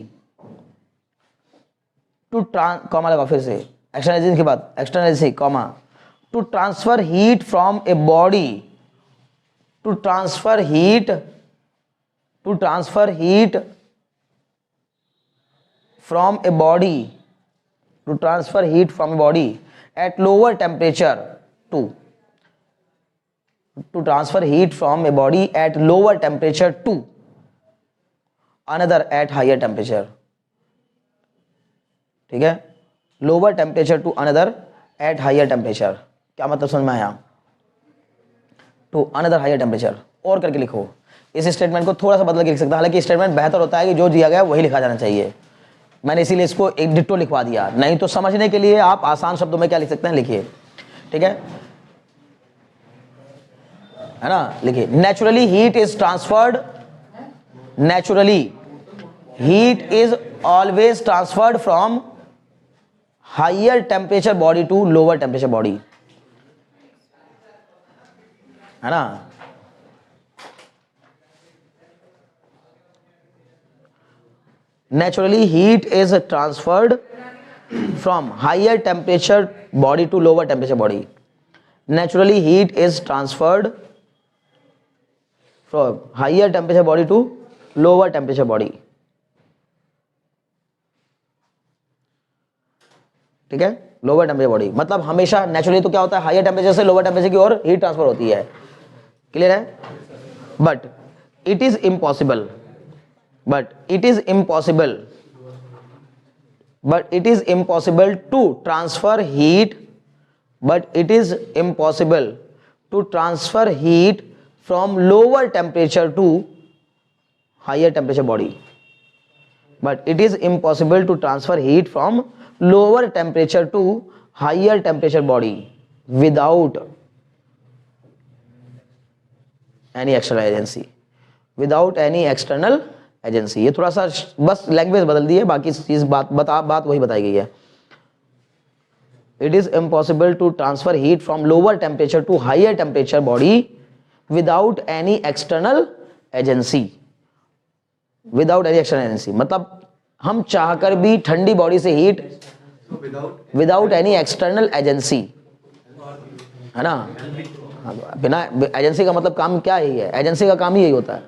to comma लगा फिर से, external agency के बाद external agency comma, to transfer heat from a body, to transfer heat from a body, to transfer heat from a body at lower temperature to transfer heat from a body at lower temperature to another at higher temperature, ठीक है। lower temperature to another at higher temperature क्या मतलब समझ में आया? To another higher temperature, और करके लिखो। इस स्टेटमेंट को थोड़ा सा बदल के लिख सकता, हालांकि स्टेटमेंट बेहतर होता है कि जो दिया गया वही लिखा जाना चाहिए। मैंने इसीलिए इसको एक डिट्टो लिखवा दिया, नहीं तो समझने के लिए आप आसान शब्दों में क्या लिख सकते हैं, लिखिए, ठीक है ना। लिखिए, naturally heat is transferred, naturally heat is always transferred from higher temperature body to lower temperature body, है ना। Naturally heat is transferred from higher temperature body to lower temperature body, naturally heat is transferred from higher temperature body to lower temperature body, ठीक है। Lower temperature body मतलब हमेशा naturally तो क्या होता है, हायर टेम्परेचर से लोअर टेम्परेचर की ओर हीट ट्रांसफर होती है, क्लियर है। But it is impossible, but it is impossible, but it is impossible to transfer heat, but it is impossible to transfer heat from lower temperature to higher temperature body, but it is impossible to transfer heat from lower temperature to higher temperature body without any external agency, without any external agency। ये थोड़ा सा बस language बदल दी है, बाकी चीज बात वही बताई गई है। It is impossible to transfer heat from lower temperature to higher temperature body without any external agency, without any external agency मतलब हम चाहकर भी ठंडी बॉडी से heat without any external agency, है ना। बिना एजेंसी का मतलब काम क्या ही है, एजेंसी का काम ही यही होता है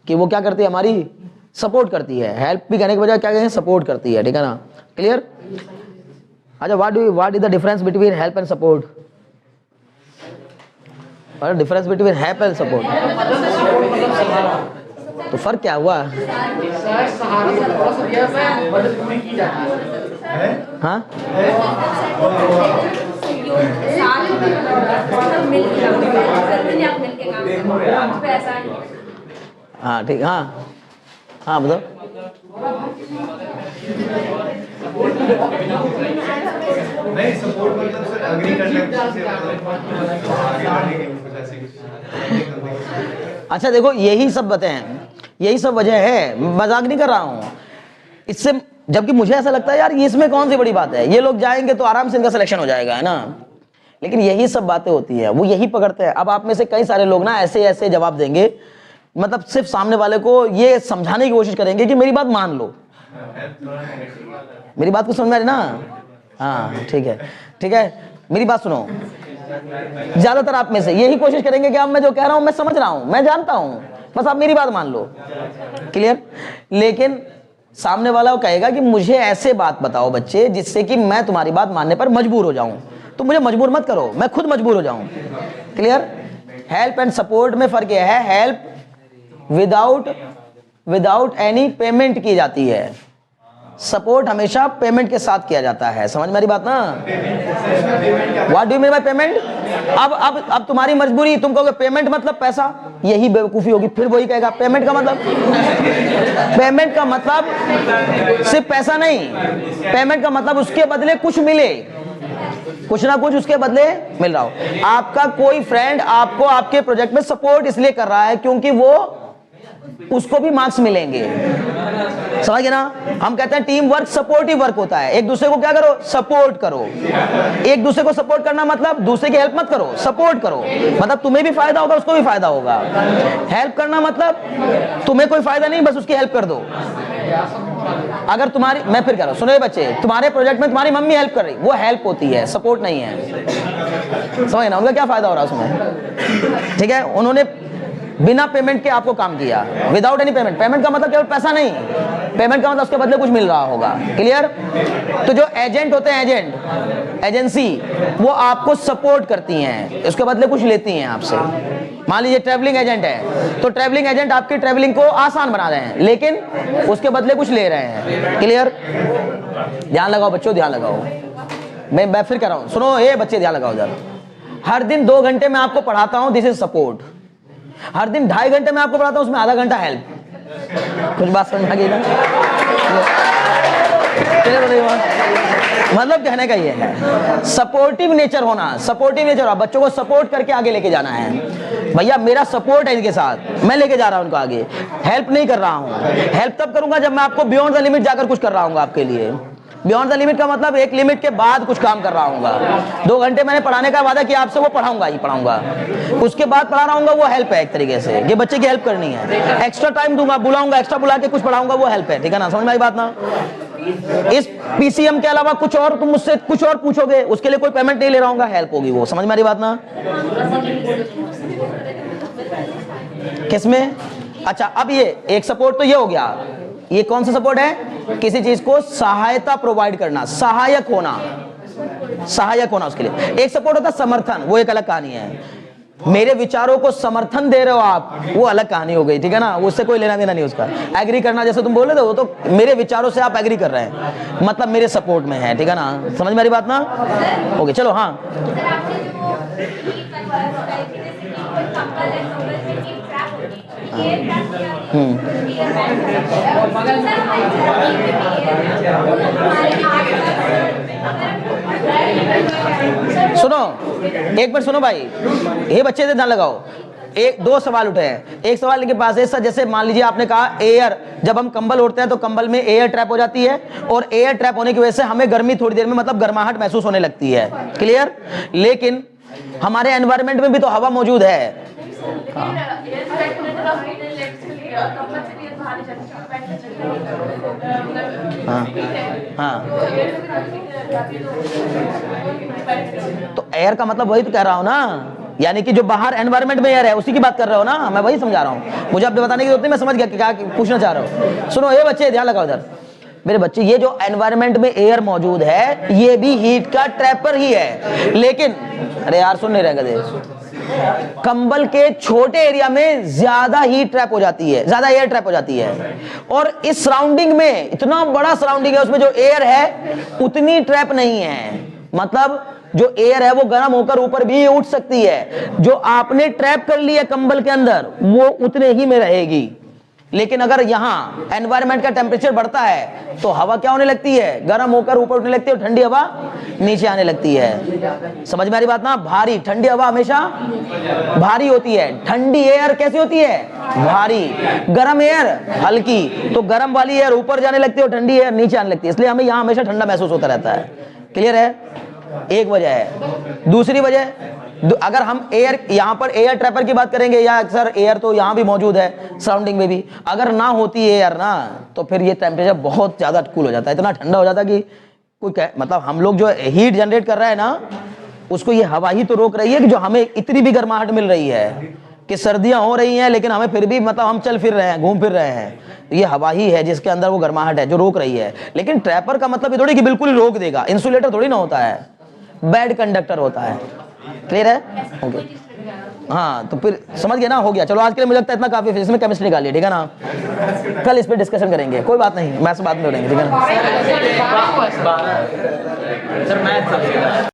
कि वो क्या करती है, हमारी सपोर्ट करती है। हेल्प भी कहने के बजाय क्या कहें, सपोर्ट करती है, ठीक है ना, क्लियर। अच्छा, what is the difference between help and support? Difference between help and support, तो फर्क क्या हुआ? हाँ हाँ ठीक, हाँ हाँ बताओ। नहीं सपोर्ट मतलब सर एग्री करने अच्छा देखो, यही सब बातें हैं, यही सब वजह है, मजाक नहीं कर रहा हूँ इससे। जबकि मुझे ऐसा लगता है यार ये इसमें कौन सी बड़ी बात है, ये लोग जाएंगे तो आराम से इनका सिलेक्शन हो जाएगा, है ना। लेकिन यही सब बातें होती हैं, वो यही पकड़ते हैं। अब आप में से कई सारे लोग ना ऐसे ऐसे जवाब देंगे, मतलब सिर्फ सामने वाले को ये समझाने की कोशिश करेंगे कि मेरी बात मान लो, मेरी बात को समझ में आ रही ना। हाँ ठीक है, ठीक है, मेरी बात सुनो। ज्यादातर आप में से यही कोशिश करेंगे कि अब मैं जो कह रहा हूं मैं समझ रहा हूं, मैं जानता हूं, बस आप मेरी बात मान लो, क्लियर। लेकिन सामने वाला वो कहेगा कि मुझे ऐसे बात बताओ बच्चे जिससे कि मैं तुम्हारी बात मानने पर मजबूर हो जाऊं। तो मुझे मजबूर मत करो, मैं खुद मजबूर हो जाऊं, क्लियर। हेल्प एंड सपोर्ट में फर्क यह है, हेल्प विदाउट एनी पेमेंट की जाती है, सपोर्ट हमेशा पेमेंट के साथ किया जाता है, समझ मेरी बात ना? What do you mean by payment? अब तुम्हारी मजबूरी, तुम कहोगे पेमेंट मतलब पैसा, यही बेवकूफी होगी। फिर वही कहेगा पेमेंट का मतलब, पेमेंट का मतलब सिर्फ पैसा नहीं, पेमेंट का मतलब उसके बदले कुछ मिले, कुछ ना कुछ उसके बदले मिल रहा हो। आपका कोई फ्रेंड आपको आपके प्रोजेक्ट में सपोर्ट इसलिए कर रहा है क्योंकि वो उसको भी मार्क्स मिलेंगे, समझ गए ना? हम कहते हैं टीम वर्क सपोर्टिव वर्क होता है। एक दूसरे को क्या करो? सपोर्ट करो। एक दूसरे को सपोर्ट करना मतलब दूसरे की हेल्प मत करो, सपोर्ट करो, मतलब तुम्हें भी फायदा होगा उसको भी फायदा होगा। हेल्प करना मतलब तुम्हें कोई फायदा नहीं, बस उसकी हेल्प कर दो। अगर तुम्हारी, मैं फिर कह रहा हूं, सुनो ये बच्चे, तुम्हारे प्रोजेक्ट में तुम्हारी मम्मी हेल्प कर रही, वो हेल्प होती है, सपोर्ट नहीं है, समझ ना? उनका क्या फायदा हो रहा है उसमें? ठीक है, उन्होंने बिना पेमेंट के आपको काम किया, विदाउट एनी पेमेंट। पेमेंट का मतलब केवल पैसा नहीं, पेमेंट का मतलब उसके बदले कुछ मिल रहा होगा। क्लियर? तो जो एजेंट होते हैं, एजेंट, एजेंसी, वो आपको सपोर्ट करती हैं, उसके बदले कुछ लेती हैं आपसे। मान लीजिए ट्रैवलिंग एजेंट है, तो ट्रैवलिंग एजेंट आपकी ट्रैवलिंग को आसान बना रहे हैं, लेकिन उसके बदले कुछ ले रहे हैं। क्लियर? ध्यान लगाओ बच्चों, ध्यान लगाओ। मैं फिर कह रहा हूं, सुनो ये बच्चे, ध्यान लगाओ जरा। हर दिन 2 घंटे मैं आपको पढ़ाता हूं, दिस इज सपोर्ट। हर दिन 2.5 घंटे मैं आपको पढ़ाता हूं, उसमें आधा घंटा हेल्प। कुछ बात समझ आ गई ना? मतलब कहने का ये है, सपोर्टिव नेचर होना, सपोर्टिव नेचर, बच्चों को सपोर्ट करके आगे लेके जाना है। भैया मेरा सपोर्ट है इनके साथ, मैं लेके जा रहा हूं उनको आगे, हेल्प नहीं कर रहा हूं। हेल्प तब करूंगा जब मैं आपको बियॉन्ड द लिमिट जाकर कुछ कर रहा हूं आपके लिए। बियॉन्ड द लिमिट का मतलब एक लिमिट के बाद कुछ काम कर रहा हूँ। 2 घंटे मैंने पढ़ाने का वादा किया आपसे, वो पढ़ाऊंगा ही पढ़ाऊंगा, उसके बाद पढ़ा रहा हूँ, वो हेल्प है एक तरीके से, ये बच्चे की हेल्प करनी है। एक्स्ट्रा टाइम दूंगा, बुलाऊंगा, एक्स्ट्रा बुला के कुछ पढ़ाऊंगा, वो हेल्प है। ठीक है ना? समझ में आई बात ना? इस पीसीएम के अलावा कुछ और तुम मुझसे कुछ और पूछोगे, उसके लिए कोई पेमेंट नहीं ले रहा हूँ, हेल्प होगी वो। समझ में आ रही बात ना? किसमें? अच्छा, अब ये एक सपोर्ट तो ये हो गया। ये कौन सा सपोर्ट है? किसी चीज को सहायता प्रोवाइड करना, सहायक होना, सहायक होना उसके लिए। एक सपोर्ट होता है समर्थन, वो एक अलग कहानी है। मेरे विचारों को समर्थन दे रहे हो आप, वो अलग कहानी हो गई। ठीक है ना? उससे कोई लेना देना नहीं उसका। एग्री करना, जैसे तुम बोल रहे थे, वो तो मेरे विचारों से आप एग्री कर रहे हैं, मतलब मेरे सपोर्ट में है। ठीक है ना? समझ में आ रही बात ना? ओके, चलो। हाँ, सुनो एक मिनट, सुनो भाई, ये बच्चे से ध्यान लगाओ। एक 2 सवाल उठे हैं। एक सवाल इनके पास है सर, जैसे मान लीजिए आपने कहा एयर, जब हम कंबल ओढ़ते हैं तो कंबल में एयर ट्रैप हो जाती है, और एयर ट्रैप होने की वजह से हमें गर्मी थोड़ी देर में, मतलब गर्माहट महसूस होने लगती है। क्लियर? लेकिन हमारे एनवायरनमेंट में भी तो हवा मौजूद है। हाँ, तो एयर का मतलब वही तो कह रहा हूं ना, यानी कि जो बाहर एनवायरनमेंट में एयर है उसी की बात कर रहे हो ना, मैं वही समझा रहा हूं। मुझे आपने बताने की जरूरत नहीं, मैं समझ गया कि क्या पूछना चाह रहा हूं। सुनो ये बच्चे, ध्यान लगाओ इधर मेरे बच्चे, ये जो एनवायरनमेंट में एयर मौजूद है ये भी हीट का ट्रैपर ही है, लेकिन अरे यार सुन नहीं रहे गधे, कंबल के छोटे एरिया में ज्यादा हीट ट्रैप हो जाती है, ज्यादा एयर ट्रैप हो जाती है, और इस सराउंडिंग में, इतना बड़ा सराउंडिंग है, उसमें जो एयर है उतनी ट्रैप नहीं है। मतलब जो एयर है वो गर्म होकर ऊपर भी उठ सकती है, जो आपने ट्रैप कर ली है कंबल के अंदर वो उतने ही में रहेगी। लेकिन अगर यहाँ एनवायरनमेंट का टेम्परेचर बढ़ता है तो हवा क्या होने लगती है? गर्म होकर ऊपर उठने लगती है, और ठंडी हवा नीचे आने लगती है। समझ में आ रही बात ना? भारी ठंडी हवा हमेशा भारी होती है, ठंडी एयर कैसी होती है? भारी। गर्म एयर हल्की, तो गर्म वाली एयर ऊपर जाने लगती है और ठंडी एयर नीचे आने लगती है, इसलिए हमें यहाँ हमेशा ठंडा महसूस होता रहता है। क्लियर है? एक वजह है। दूसरी वजह, अगर हम एयर, यहां पर एयर ट्रैपर की बात करेंगे, या अक्सर एयर तो यहां भी मौजूद है सराउंडिंग में भी, अगर ना होती एयर ना तो फिर ये टेम्परेचर बहुत ज्यादा कूल हो जाता है, इतना ठंडा हो जाता है कि कोई मतलब हम लोग जो हीट जनरेट कर रहे हैं ना उसको ये हवा ही तो रोक रही है, कि जो हमें इतनी भी गर्माहट मिल रही है कि सर्दियां हो रही हैं लेकिन हमें फिर भी, मतलब हम चल फिर रहे हैं, घूम फिर रहे हैं, ये हवा ही है जिसके अंदर वो गर्माहट है जो रोक रही है। लेकिन ट्रैपर का मतलब ये थोड़ी कि बिल्कुल ही रोक देगा, इंसुलेटर थोड़ी ना होता है, बैड कंडक्टर होता है। क्लियर है? ओके। हाँ तो फिर समझ गए ना, हो गया। चलो आज के लिए मुझे लगता है इतना काफी, फिजिक्स में केमिस्ट्री निकालिए, ठीक है ना। कल इस पे डिस्कशन करेंगे, कोई बात नहीं, मैथ्स बाद में उड़ेंगे, ठीक है ना। Sir math